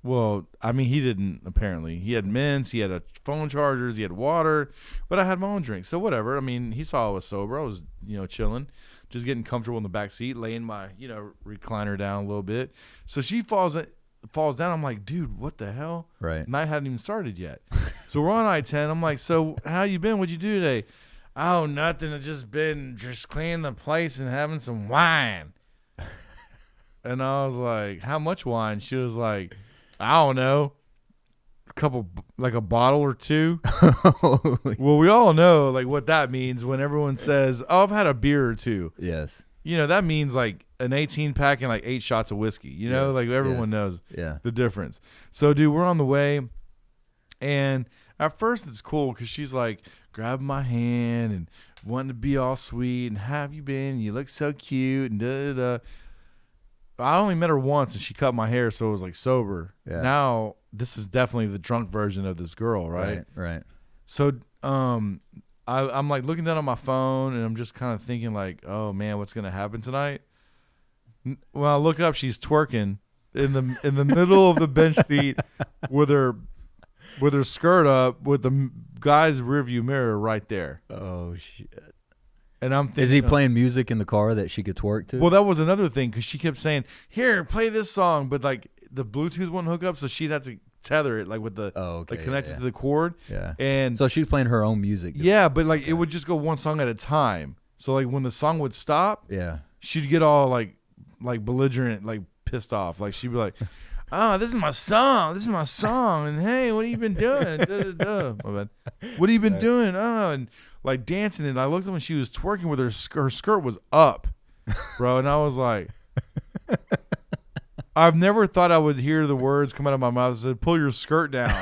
Well, I mean, he didn't, apparently. He had mints, he had phone chargers, he had water, but I had my own drink. So whatever. I mean, he saw I was sober. I was, chilling, just getting comfortable in the back seat, laying my, recliner down a little bit. So she falls down. I'm like, dude, what the hell? Right. Night hadn't even started yet. So we're on I-10. I'm like, so how you been? What'd you do today? Oh, nothing. I've just been cleaning the place and having some wine. And I was like, how much wine? She was like, I don't know, a bottle or two. Well, we all know like what that means when everyone says, oh, I've had a beer or two. Yes. That means like an 18-pack and like 8 shots of whiskey. Yes. Like everyone knows Yeah. the difference. So, dude, we're on the way. And at first it's cool because she's like grabbing my hand and wanting to be all sweet and have you been? You look so cute and da-da-da. I only met her once and she cut my hair, so it was like sober. Yeah. Now this is definitely the drunk version of this girl, right? Right. So I'm like looking down on my phone and I'm just kind of thinking like, oh man, what's gonna happen tonight? When I look up, she's twerking in the middle of the bench seat with her skirt up with the guy's rearview mirror right there. Oh shit. And I'm thinking, is he playing music in the car that she could twerk to? Well, that was another thing because she kept saying, "Here, play this song," but like the Bluetooth wouldn't hook up, so she'd have to tether it like with the like connected to the cord. Yeah. And so she was playing her own music. Yeah, but like it would just go one song at a time. So like when the song would stop, she'd get all like belligerent, like pissed off. Like she'd be like, "Oh, this is my song, and hey, what have you been doing? My bad. What have you been doing? Oh," and like dancing. And I looked up and she was twerking with her skirt was up, bro. And I was like, I've never thought I would hear the words come out of my mouth that said, "Pull your skirt down."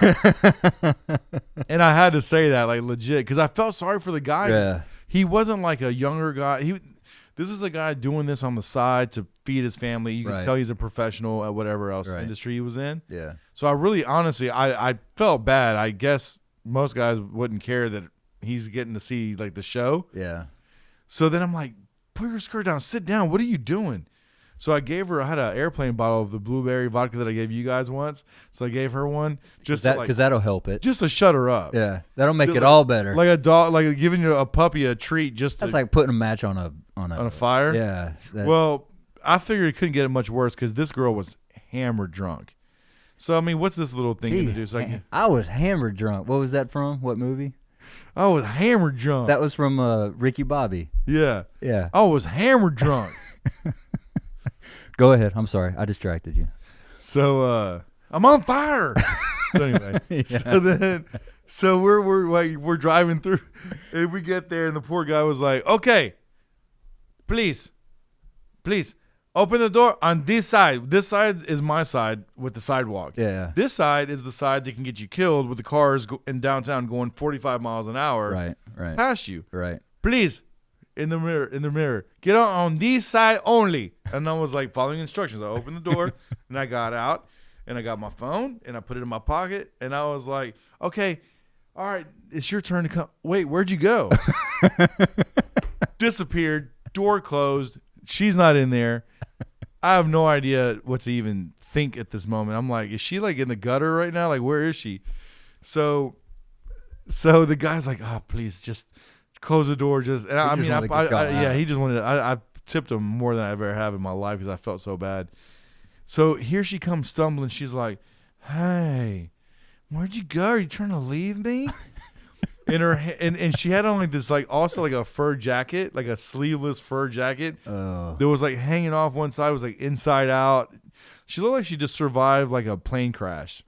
And I had to say that like legit because I felt sorry for the guy. Yeah. He wasn't like a younger guy. This is a guy doing this on the side to feed his family. You can tell he's a professional at whatever else industry he was in. Yeah. So I really, honestly, I felt bad. I guess most guys wouldn't care that he's getting to see like the show. Yeah. So then I'm like, put your skirt down, sit down. What are you doing? So I had an airplane bottle of the blueberry vodka that I gave you guys once. So I gave her one just because that'll help it. Just to shut her up. Yeah, that'll make it all better. Like a dog, like giving a puppy a treat. That's like putting a match on a fire. Yeah. Well, I figured it couldn't get much worse because this girl was hammered drunk. So I mean, what's this little thing going to do? So I was hammered drunk. What was that from? What movie? I was hammered drunk. That was from Ricky Bobby. Yeah. Yeah. I was hammered drunk. Go ahead. I'm sorry. I distracted you. So I'm on fire. So anyway, so we're driving through, and we get there, and the poor guy was like, "Okay, please, open the door on this side. This side is my side with the sidewalk. Yeah. This side is the side that can get you killed with the cars in downtown going 45 miles an hour. Right. Past you. Right. Please, in the mirror. Get on this side only. And I was like following instructions. I opened the door and I got out and I got my phone and I put it in my pocket and I was like, okay, all right, it's your turn to come. Wait, where'd you go? Disappeared. Door closed. She's not in there. I have no idea what to even think at this moment. I'm like, is she like in the gutter right now? Like, where is she? So the guy's like, oh, please just close the door. He just wanted. I tipped him more than I ever have in my life because I felt so bad. So here she comes stumbling. She's like, hey, where'd you go? Are you trying to leave me? And she had on like this like also like a fur jacket, like a sleeveless fur jacket that was like hanging off one side, was like inside out. She looked like she just survived like a plane crash.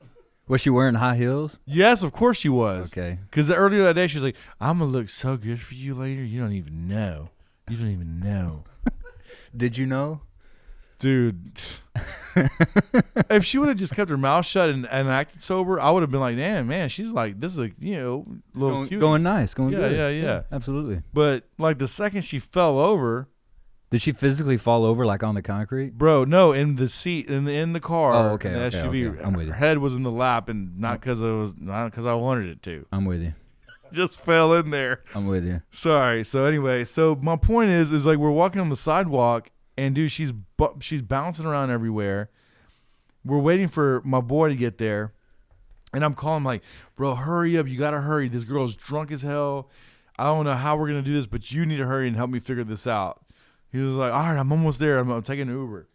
Was she wearing high heels? Yes, of course she was. Okay. Because earlier that day she was like, I'm gonna look so good for you later. You don't even know. Did you know? Dude, if she would have just kept her mouth shut and acted sober, I would have been like, damn, man, she's like, this is a, little cute. Going nice, going good. Yeah. Absolutely. But like the second she fell over. Did she physically fall over like on the concrete? Bro, no, in the seat, in the car. Oh, okay. In the SUV. Okay. I'm with you. Her head was in the lap and not because I wanted it to. I'm with you. Just fell in there. I'm with you. Sorry. So anyway, my point is like we're walking on the sidewalk and dude, she's bouncing around everywhere. We're waiting for my boy to get there, and I'm calling like, bro, hurry up! You gotta hurry. This girl's drunk as hell. I don't know how we're gonna do this, but you need to hurry and help me figure this out. He was like, all right, I'm almost there. I'm taking an Uber.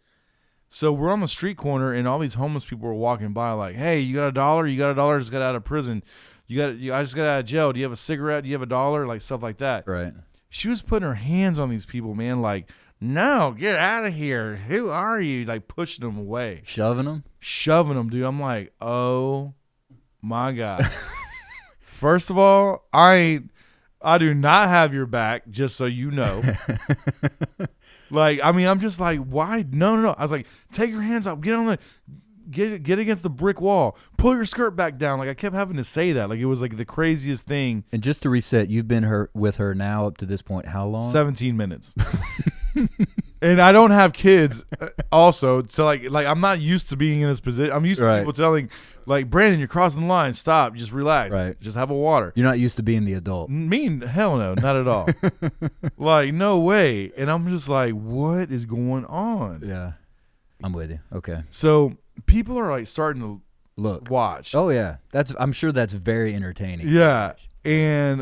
So we're on the street corner, and all these homeless people are walking by like, hey, you got a dollar? You got a dollar? Just got out of prison. I just got out of jail. Do you have a cigarette? Do you have a dollar? Like stuff like that. Right. She was putting her hands on these people, man, like, no, get out of here. Who are you? Like pushing them away. Shoving them, dude. I'm like, oh my God. First of all, I do not have your back, just so you know. Like, I mean, I'm just like, why? No. I was like, take your hands off. Get against the brick wall. Pull your skirt back down. Like I kept having to say that. Like it was like the craziest thing. And just to reset, you've been with her now up to this point how long? 17 minutes. And I don't have kids also. So like I'm not used to being in this position. I'm used to people telling like, Brandon, you're crossing the line. Stop. Just relax. Right. Just have a water. You're not used to being the adult. Hell no. Not at all. Like no way. And I'm just like, what is going on? Yeah. I'm with you. Okay. So people are like starting to watch. Oh yeah. I'm sure that's very entertaining. Yeah. And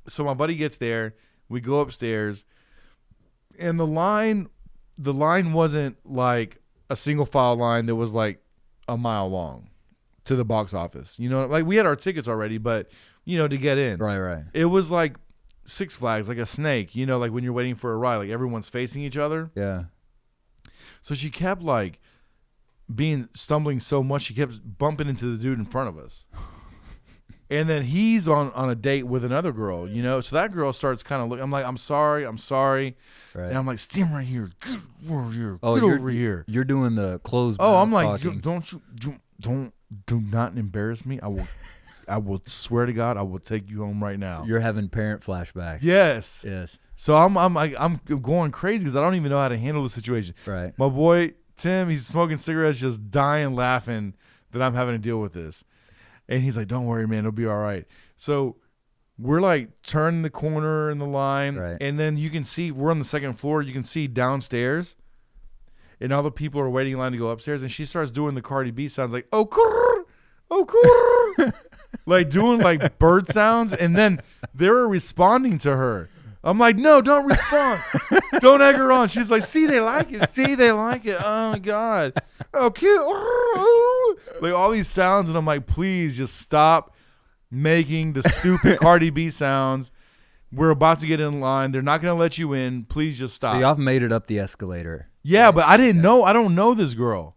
so my buddy gets there. We go upstairs. And the line wasn't like a single file line that was like a mile long to the box office. You know, like we had our tickets already, but to get in. Right. It was like Six Flags, like a snake, like when you're waiting for a ride, like everyone's facing each other. Yeah. So she kept like stumbling so much, she kept bumping into the dude in front of us. And then he's on a date with another girl, So that girl starts kind of looking. I'm like, I'm sorry. Right. And I'm like, stand right here. Get over here. You're doing the closed. Oh, I'm like, do not embarrass me. I will swear to God, I will take you home right now. You're having parent flashbacks. Yes. So I'm going crazy because I don't even know how to handle the situation. Right. My boy Tim, he's smoking cigarettes, just dying laughing that I'm having to deal with this. And he's like, don't worry, man, it'll be all right. So we're like turning the corner in the line. Right. And then you can see, we're on the second floor. You can see downstairs. And all the people are waiting in line to go upstairs. And she starts doing the Cardi B sounds like, oh, kurr, oh, kurr. Like doing like bird sounds. And then they're responding to her. I'm like, no, don't respond. Don't egg her on. She's like, see, they like it. Oh, my God. Oh, cute. Like all these sounds. And I'm like, please just stop making the stupid Cardi B sounds. We're about to get in line. They're not going to let you in. Please just stop. So y'all made it up the escalator. Yeah, but I didn't know. I don't know this girl.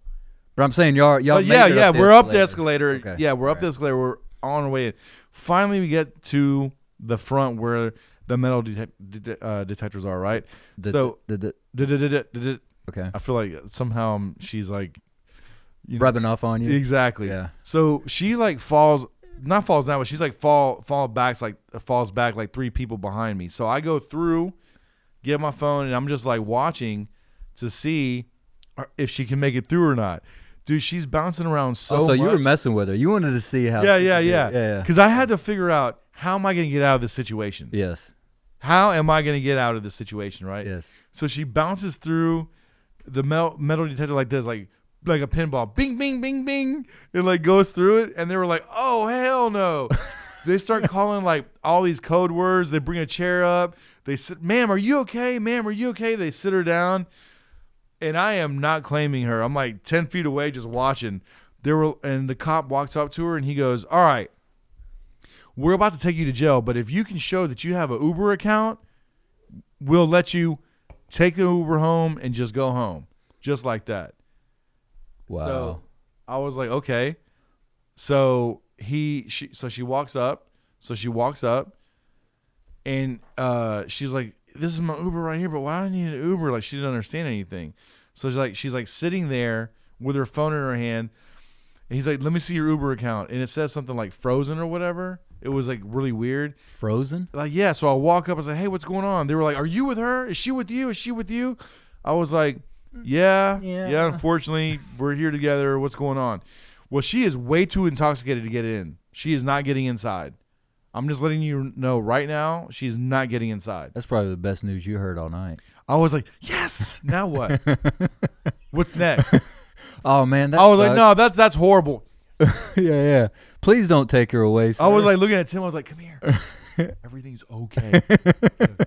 But I'm saying y'all made it up we're up the escalator. Okay. Yeah, we're up the escalator. We're on our way in. Finally, we get to the front where the metal detectors are, right? Okay. I feel like somehow she's like rubbing off on you. Exactly. Yeah. So she like falls not falls down, but she's like falls back like 3 people behind me. So I go through, get my phone, and I'm just like watching to see if she can make it through or not. Dude, she's bouncing around so much. you were messing with her. You wanted to see how. Yeah. Because I had to figure out, how am I going to get out of this situation? Yes. How am I going to get out of this situation, right? Yes. So she bounces through the metal detector like this, like a pinball. Bing, bing, bing, bing. It like goes through it. And they were like, oh, hell no. They start calling like all these code words. They bring a chair up. They said, ma'am, are you okay? Ma'am, are you okay? They sit her down. And I am not claiming her. I'm like 10 feet away just watching. And the cop walks up to her and he goes, all right, we're about to take you to jail, but if you can show that you have an Uber account, we'll let you take the Uber home and just go home. Just like that. Wow. So I was like, okay. So she walks up. And she's like, this is my Uber right here, but why do I need an Uber? Like, she didn't understand anything. So she's like sitting there with her phone in her hand. And he's like, let me see your Uber account. And it says something like frozen or whatever. It was like really weird. Frozen? Like, yeah. So I walk up. I was like, hey, what's going on? They were like, are you with her? Is she with you? Is she with you? I was like, yeah. Unfortunately, we're here together. What's going on? Well, she is way too intoxicated to get in. She is not getting inside. I'm just letting you know right now, she's not getting inside. That's probably the best news you heard all night. I was like, yes. Now what? What's next? Oh man, I was like, no, that's horrible. yeah. Please don't take her away. Sir. I was like looking at Tim. I was like, come here. Everything's okay.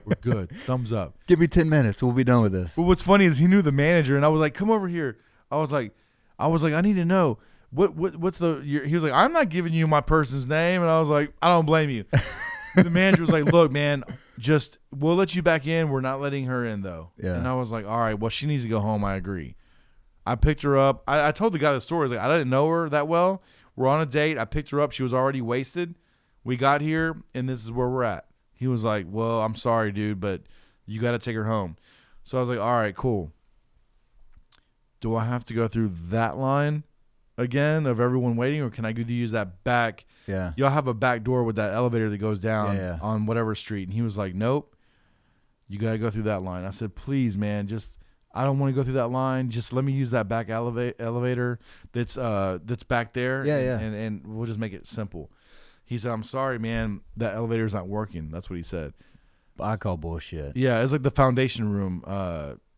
We're good. Thumbs up. Give me 10 minutes. We'll be done with this. But what's funny is he knew the manager, and I was like, come over here. I was like, I need to know. What's he was like, I'm not giving you my person's name. And I was like, I don't blame you. The manager was like, look, man, we'll let you back in. We're not letting her in, though. Yeah. And I was like, all right, well, she needs to go home. I agree. I picked her up. I told the guy the story. I was like, I didn't know her that well. We're on a date. I picked her up. She was already wasted. We got here, and this is where we're at. He was like, well, I'm sorry, dude, but you got to take her home. So I was like, all right, cool. Do I have to go through that line again of everyone waiting, or can I go to use that back? Yeah. Y'all have a back door with that elevator that goes down on whatever street. And he was like, nope, you got to go through that line. I said, please, man, I don't want to go through that line. Just let me use that back elevator that's back there. Yeah. And we'll just make it simple. He said, I'm sorry, man, that elevator's not working. That's what he said. I call bullshit. Yeah, it's like the foundation room.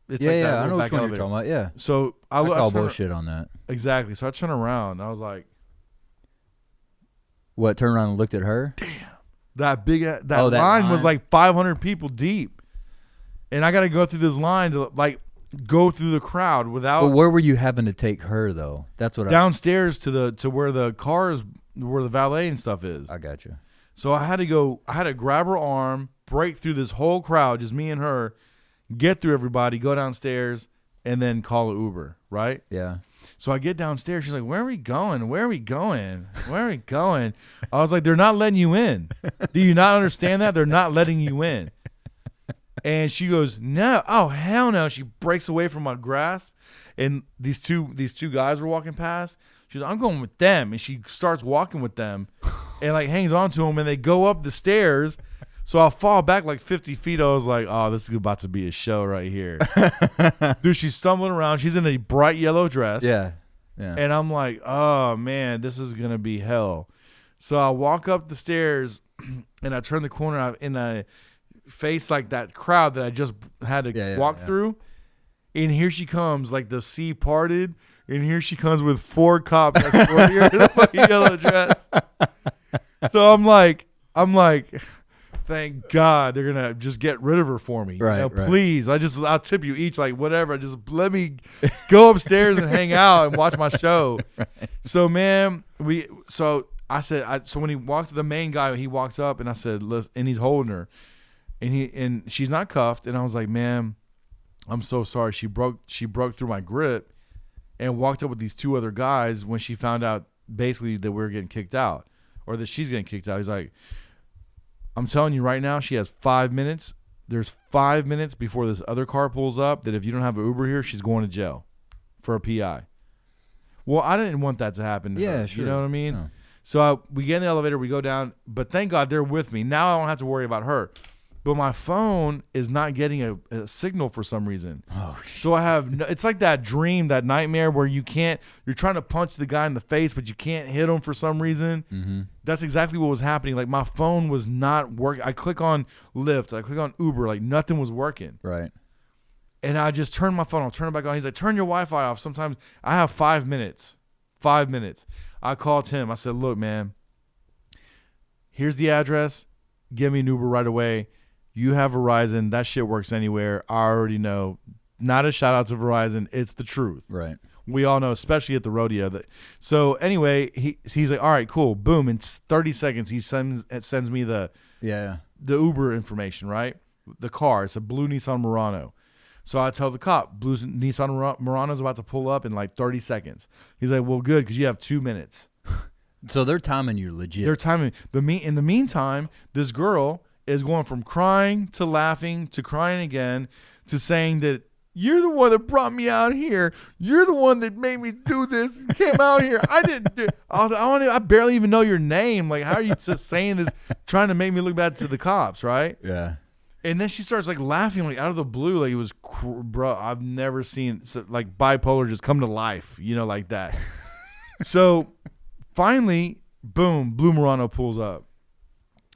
It's yeah, like that I know which one elevator. you're talking about. Yeah. So I call bullshit on that. Exactly. So I turned around. And I was like, what? Turned around and looked at her? Damn. That that line was like 500 people deep. And I got to go through this line to like go through the crowd without. But where were you having to take her though? That's what downstairs to where the cars, where the valet and stuff is. I got you. So I had to grab her arm, break through this whole crowd, just me and her, get through everybody, go downstairs, and then call an Uber, right? Yeah. So I get downstairs. She's like, where are we going? Where are we going? Where are we going? I was like, they're not letting you in. Do you not understand that? They're not letting you in. And she goes, no. Oh, hell no. She breaks away from my grasp. And these two guys were walking past. She's like, I'm going with them. And she starts walking with them and like hangs on to them. And they go up the stairs. So I'll fall back like 50 feet. I was like, oh, this is about to be a show right here. Dude, she's stumbling around. She's in a bright yellow dress. Yeah. And I'm like, oh, man, this is going to be hell. So I walk up the stairs and I turn the corner and I face like that crowd that I just had to walk through. And here she comes, like the sea parted. And here she comes with 4 cops escorting her in a fucking yellow dress. So I'm like, thank God they're gonna just get rid of her for me. Right, right. Please, I'll tip you each like whatever. Just let me go upstairs and hang out and watch my show. Right. So man, so when he walks to the main guy, he walks up and I said, listen, and he's holding her, and she's not cuffed, and I was like, man, I'm so sorry. She broke through my grip and walked up with these 2 other guys when she found out basically that we were getting kicked out or that she's getting kicked out. He's like, I'm telling you right now, she has 5 minutes. There's 5 minutes before this other car pulls up that if you don't have an Uber here, she's going to jail for a PI. Well, I didn't want that to happen to her. Sure. You know what I mean? No. So we get in the elevator, we go down, but thank God they're with me. Now I don't have to worry about her. But my phone is not getting a signal for some reason. Oh, so I have it's like that dream, that nightmare where you're trying to punch the guy in the face, but you can't hit him for some reason. Mm-hmm. That's exactly what was happening. Like my phone was not working. I click on Lyft, I click on Uber, like nothing was working. Right. And I just turned my phone on, turn it back on. He's like, turn your Wi-Fi off. Sometimes I have 5 minutes. 5 minutes. I called him. I said, look, man, here's the address. Give me an Uber right away. You have Verizon. That shit works anywhere. I already know. Not a shout out to Verizon. It's the truth. Right. We all know, especially at the rodeo. So anyway, he's like, all right, cool. Boom. In 30 seconds, he sends me the Uber information, right? The car. It's a blue Nissan Murano. So I tell the cop, blue Nissan Murano's about to pull up in like 30 seconds. He's like, well, good, because you have 2 minutes. So they're timing you legit. They're timing. In the meantime, this girl is going from crying to laughing to crying again to saying that you're the one that brought me out here. You're the one that made me do this. Came out here. I didn't do. I barely even know your name. Like, how are you just saying this, trying to make me look bad to the cops, right? Yeah. And then she starts like laughing like out of the blue. Like it was, bro, I've never seen like bipolar just come to life, like that. So finally, boom, blue Murano pulls up.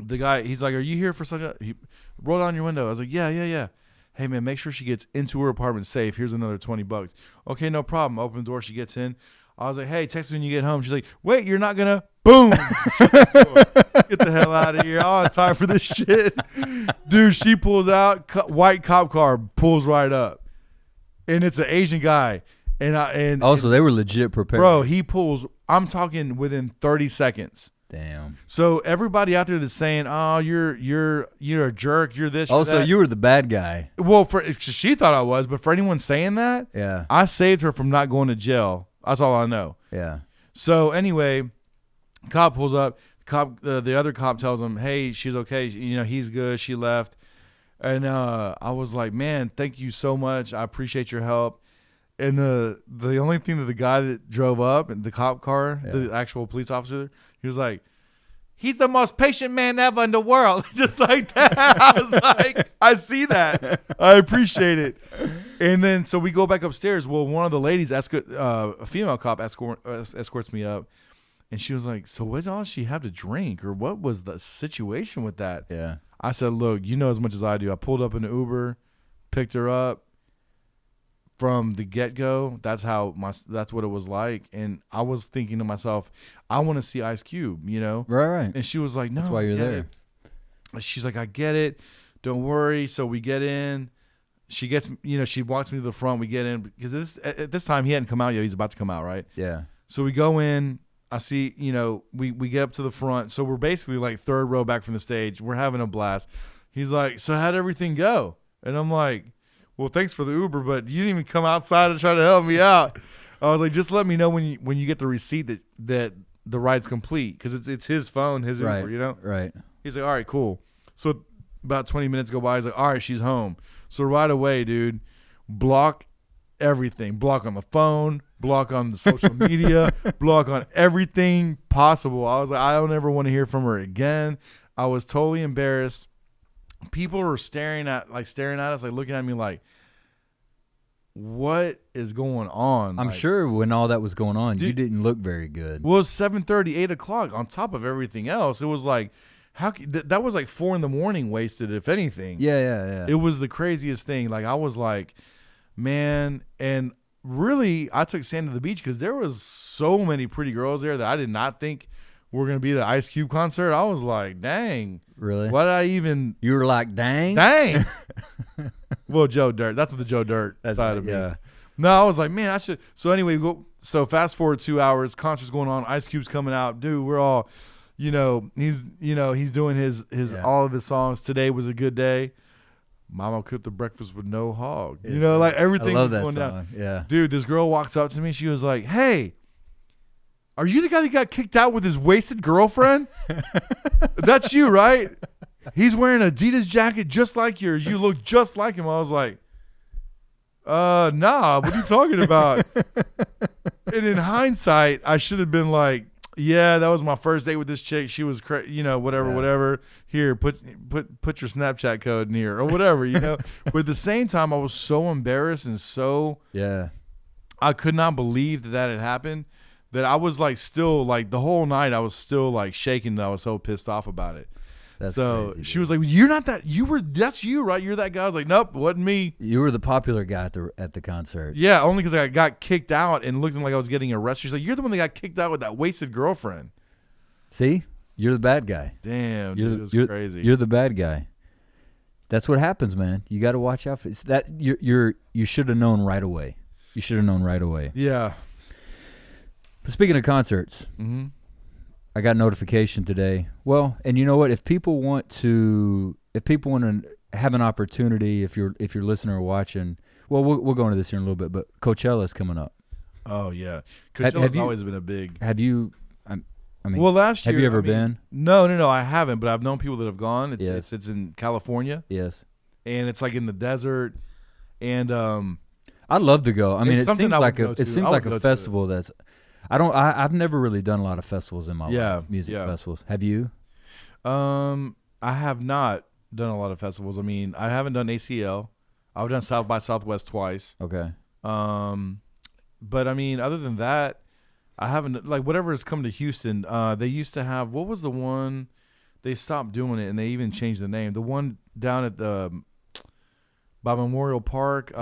The guy, he's like, are you here for such a, he rolled down your window. I was like, yeah. Hey man, make sure she gets into her apartment safe. Here's another $20. Okay, no problem. Open the door, she gets in. I was like, hey, text me when you get home. She's like, wait, you're not gonna, boom. Get the hell out of here. I don't have time for this shit. Dude, she pulls out, white cop car pulls right up. And it's an Asian guy. So they were legit prepared. Bro, he pulls, I'm talking within 30 seconds. Damn. So everybody out there that's saying, "Oh, you're a jerk. You're this." Also, you were the bad guy. Well, she thought I was, but for anyone saying that, yeah, I saved her from not going to jail. That's all I know. Yeah. So anyway, cop pulls up. The other cop tells him, "Hey, she's okay. He's good. She left." And I was like, "Man, thank you so much. I appreciate your help." And the only thing that the guy that drove up in the cop car, the actual police officer, he was like, he's the most patient man ever in the world. Just like that. I was like, I see that. I appreciate it. And then so we go back upstairs. Well, one of the ladies, a female cop, escorts me up. And she was like, so what did she have to drink? Or what was the situation with that? Yeah. I said, look, you know as much as I do. I pulled up in the Uber, picked her up. From the get-go, that's what it was like. And I was thinking to myself, I want to see Ice Cube, Right. And she was like, no. That's why you're there. She's like, I get it. Don't worry. So we get in. She gets, she walks me to the front. We get in. Because at this time, he hadn't come out yet. He's about to come out, right? Yeah. So we go in. I see, we get up to the front. So we're basically like third row back from the stage. We're having a blast. He's like, so how'd everything go? And I'm like, well, thanks for the Uber, but you didn't even come outside and try to help me out. I was like, just let me know when you get the receipt that the ride's complete, because it's his phone, his Uber, Right. He's like, all right, cool. So about 20 minutes go by. He's like, all right, she's home. So right away, dude, block everything. Block on the phone, block on the social media, block on everything possible. I was like, I don't ever want to hear from her again. I was totally embarrassed. People were staring at us, like looking at me like, what is going on? I'm sure when all that was going on, you didn't look very good. Well, it was 7:30, 8 o'clock. On top of everything else, it was like, that was like 4 a.m. wasted, if anything. Yeah. It was the craziest thing. Like, I was like, man, and really, I took Sand to the beach because there was so many pretty girls there that I did not think were going to be at an Ice Cube concert. I was like, dang. Really? Why did I even? You were like, dang? Dang. Well, Joe Dirt. That's the Joe Dirt side of me. Yeah. No, I was like, man, I should. So anyway, so fast forward 2 hours, concert's going on, Ice Cube's coming out. Dude, we're all, he's doing his all of his songs. Today was a good day. Mama cooked the breakfast with no hog. Yeah. Like everything was that going song. down. Yeah. Dude, this girl walks up to me. She was like, hey, are you the guy that got kicked out with his wasted girlfriend? That's you, right? He's wearing an Adidas jacket just like yours. You look just like him. I was like, nah, what are you talking about? And in hindsight, I should have been like, Yeah, that was my first date with this chick. She was, whatever. Here, put your Snapchat code in here or whatever, But at the same time, I was so embarrassed and so I could not believe that had happened. That I was like still like the whole night I was still like shaking. That I was so pissed off about it. That's so crazy, she was like, "You're not that. That's you, right? You're that guy." I was like, "Nope, wasn't me." You were the popular guy at the concert. Yeah, only because I got kicked out and looking like I was getting arrested. She's like, "You're the one that got kicked out with that wasted girlfriend." See, you're the bad guy. Damn, dude, it was crazy. You're the bad guy. That's what happens, man. You got to watch out for that. You should have known right away. You should have known right away. Yeah. But speaking of concerts, I got notification today. Well, and you know what? If people want to have an opportunity, if you're listening or watching, well, we'll go into this here in a little bit. But Coachella's coming up. Oh yeah, Coachella's always been a big. Have you? I mean, well, last year. Have you ever been? No, I haven't. But I've known people that have gone. Yes. It's in California. Yes. And it's like in the desert, and I'd love to go. I mean, it seems like a festival that's. I've never really done a lot of festivals in my life. Music festivals. Have you? I have not done a lot of festivals. I mean, I haven't done ACL. I've done South by Southwest twice. Okay. But I mean, other than that, I haven't whatever has come to Houston. They used to have, what was the one? They stopped doing it and they even changed the name. The one down at by Memorial Park,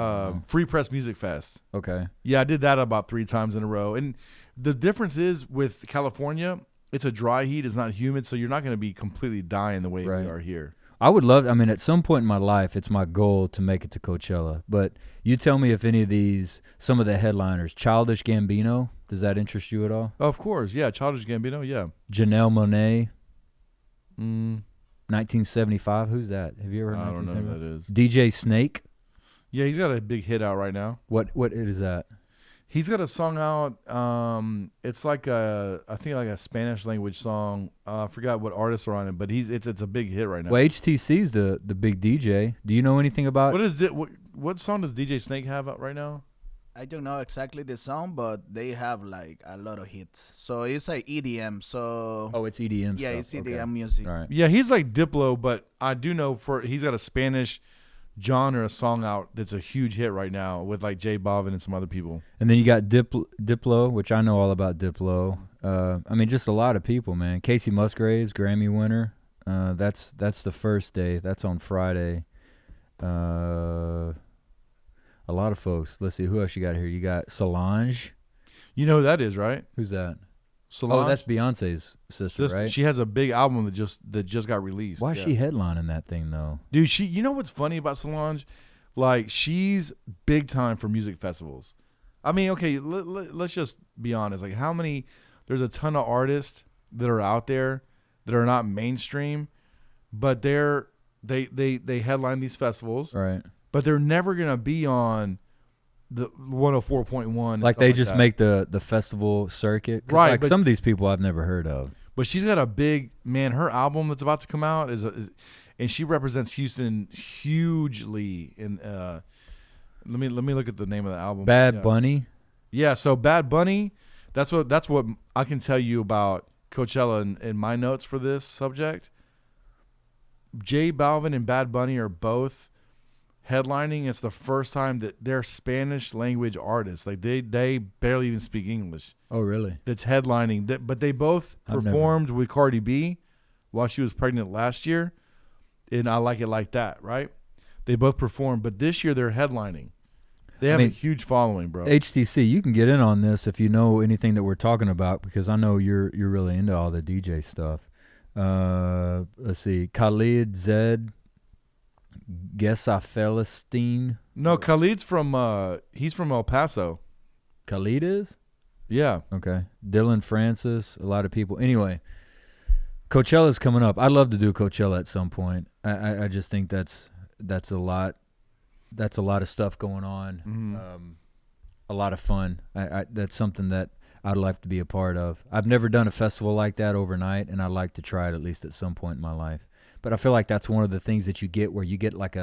Free Press Music Fest. Okay. Yeah, I did that about 3 times in a row. And the difference is with California, it's a dry heat, it's not humid, so you're not going to be completely dying the way we are here. I would love, I mean, at some point in my life, it's my goal to make it to Coachella. But you tell me if any of some of the headliners, Childish Gambino, does that interest you at all? Of course, yeah, Childish Gambino, yeah. Janelle Monáe, 1975, who's that? Have you ever heard I don't know who that is. DJ Snake? Yeah, he's got a big hit out right now. What is that? He's got a song out. It's like I think like a Spanish language song. I forgot what artists are on it, but it's a big hit right now. Well, HTC's the big DJ. Do you know anything about? What song does DJ Snake have out right now? I don't know exactly the song, but they have like a lot of hits. So it's like EDM. So it's EDM. Yeah, stuff. it's EDM music. All right. Yeah, he's like Diplo, but I do know he's got a Spanish genre song out that's a huge hit right now with like J Balvin and some other people. And then you got Diplo, which I know all about Diplo. I mean, just a lot of people, man. Casey Musgraves, Grammy winner. That's the first day. That's on Friday. A lot of folks. Let's see, who else you got here? You got Solange. You know who that is, right? Who's that? Solange. Oh, that's Beyonce's sister, right? She has a big album that just got released. Why is she headlining that thing though? Dude, you know what's funny about Solange? Like, she's big time for music festivals. I mean, okay, let's just be honest. Like, there's a ton of artists that are out there that are not mainstream, but they headline these festivals. Right. But they're never going to be on the 104.1. Like, they just make the festival circuit. Right. Like, some of these people I've never heard of. But she's got a big, man, her album that's about to come out and she represents Houston hugely. Let me look at the name of the album. Bad Bunny? Yeah, so Bad Bunny, that's what I can tell you about Coachella in my notes for this subject. J Balvin and Bad Bunny are both headlining. It's the first time that they're Spanish language artists. Like, they barely even speak English. Oh, really? That's headlining. But they both performed with Cardi B while she was pregnant last year. And I Like It Like That, right? They both performed, but this year they're headlining. They have a huge following, bro. HTC, you can get in on this if you know anything that we're talking about, because I know you're really into all the DJ stuff. Let's see, Khalid Zed, Gessa Philistine. No, Khalid's he's from El Paso. Khalid is? Yeah. Okay. Dylan Francis, a lot of people. Anyway, Coachella's coming up. I'd love to do Coachella at some point. I just think that's a lot. That's a lot of stuff going on. Mm-hmm. A lot of fun. That's something that I'd like to be a part of. I've never done a festival like that overnight, and I'd like to try it at least at some point in my life. But I feel like that's one of the things that you get where you get like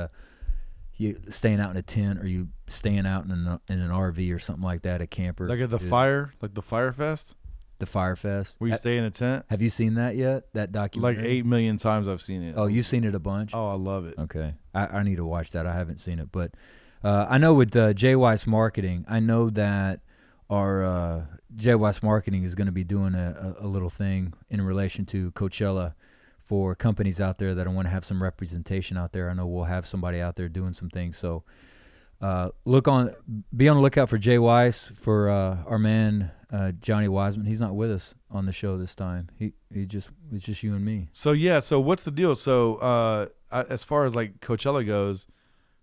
you staying out in a tent, or you staying out in an RV or something like that, a camper. Like at the Fire Fest? the Fire Fest. Where you stay in a tent? Have you seen that yet? That documentary? Like 8 million times I've seen it. Oh, you've seen it a bunch? Oh, I love it. Okay. I need to watch that. I haven't seen it. But I know with Jweis Marketing, I know that our Jweis Marketing is going to be doing a little thing in relation to Coachella for companies out there that want to have some representation out there. I know we'll have somebody out there doing some things. So be on the lookout for Jweis, for our man Johnny Wiseman. He's not with us on the show this time. It's just you and me. So yeah, so what's the deal? So as far as like Coachella goes,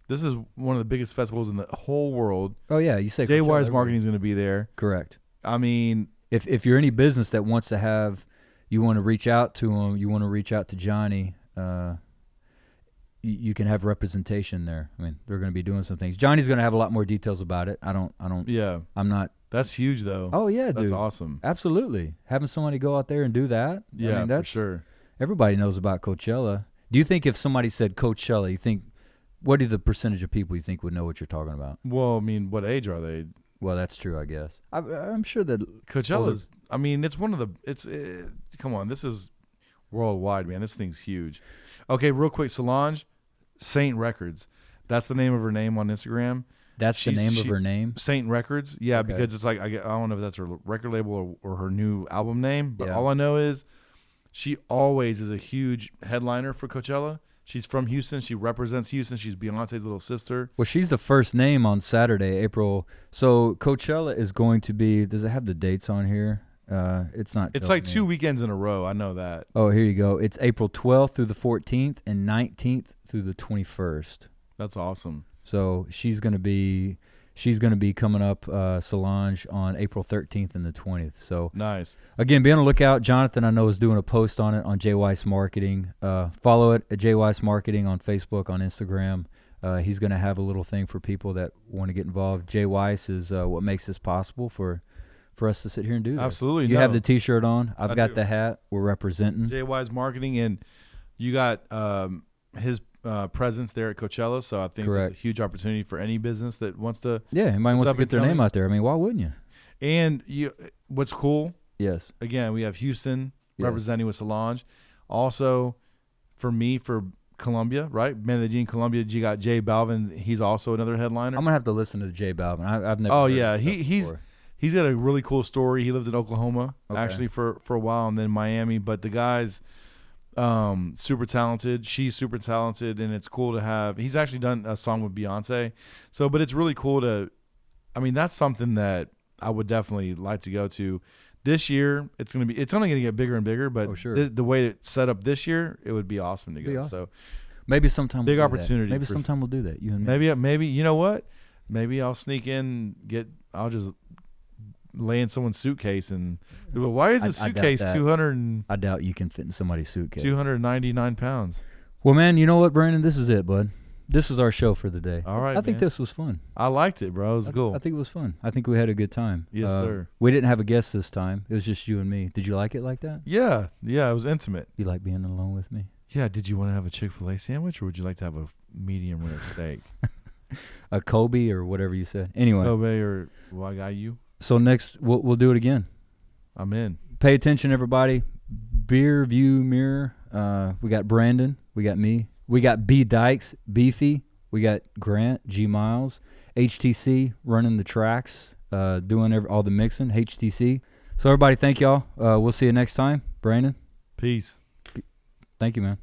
this is one of the biggest festivals in the whole world. Oh yeah, you say Jweis Marketing is going to be there. Correct. I mean, if you're any business that wants to have, you want to reach out to him, you want to reach out to Johnny, you can have representation there. I mean, they're going to be doing some things. Johnny's going to have a lot more details about it. I don't. Yeah. I'm not. That's huge though. Oh yeah, dude. That's awesome. Absolutely. Having somebody go out there and do that. Yeah, I mean, that's, for sure. Everybody knows about Coachella. Do you think if somebody said Coachella, you think, what are the percentage of people you think would know what you're talking about? Well, I mean, what age are they? Well, that's true, I guess. I'm sure that Coachella's. I mean, it's one of the. Come on, this is worldwide, man. This thing's huge. Okay, real quick, Solange, Saint Records. That's the name of her name on Instagram. That's the name of her name? Saint Records. Yeah, Okay. because it's like I don't know if that's her record label or her new album name, but Yeah. all I know is she always is a huge headliner for Coachella. She's from Houston. She represents Houston. She's Beyonce's little sister. Well, she's the first name on Saturday, April. So Coachella is going to be. Does it have the dates on here? It's not. It's telling like me. 2 weekends in a row. I know that. Oh, here you go. It's April 12th through the 14th and 19th through the 21st. That's awesome. So she's gonna be coming up, Solange, on April 13th and the 20th. So Nice. again, be on the lookout. Jonathan, I know, is doing a post on it on Jweis Marketing. Follow it at Jweis Marketing on Facebook, on Instagram. He's going to have a little thing for people that want to get involved. Jweis is what makes this possible for us to sit here and do this. Absolutely. You have the T-shirt on. I've got do. the hat. We're representing. Jweis Marketing, and you got his presence there at Coachella. So I think Correct. it's a huge opportunity for any business that wants to. Yeah, anybody wants up to get and their name coming. out there. I mean, why wouldn't you? And what's cool? Yes. Again, we have Houston Yes. representing with Solange. Also, for me, for Colombia, right? Medellin, Colombia, you got J Balvin. He's also another headliner. I'm gonna have to listen to J Balvin. I've never. Oh, heard yeah. his stuff before. He's got a really cool story. He lived in Oklahoma Okay. actually for a while, and then Miami. But the guy's super talented. She's super talented, and it's cool to have. He's actually done a song with Beyonce. So, but it's really cool to. I mean, that's something that I would definitely like to go to. This year, it's only going to get bigger and bigger. But Oh, sure. the way it's set up this year, it would be awesome to Be go. awesome. So Maybe sometime. Big we'll do that. opportunity Maybe for- sometime we'll do that. You and me. maybe you know what? Maybe I'll sneak in. I'll just lay in someone's suitcase and. But why is I a doubt suitcase that. 200 I doubt you can fit in somebody's suitcase. 299 pounds? Well, man, you know what, Brandon? This is it, bud. This is our show for the day. All right, I think man. this was fun. I liked it, bro. It was cool. I think it was fun. I think we had a good time. Yes, sir. We didn't have a guest this time. It was just you and me. Did you like it like that? Yeah, it was intimate. You like being alone with me? Yeah, did you want to have a Chick-fil-A sandwich, or would you like to have a medium rare steak? A Kobe or whatever you said. Anyway, Kobe or Wagyu? so next we'll do it again. I'm in. Pay attention, everybody. Beer View Mirror. We got Brandon. We got me. We got B Dykes, Beefy. We got Grant, G Miles, HTC running the tracks, doing all the mixing. HTC. So everybody, thank y'all. We'll see you next time. Brandon, Peace. thank you, man.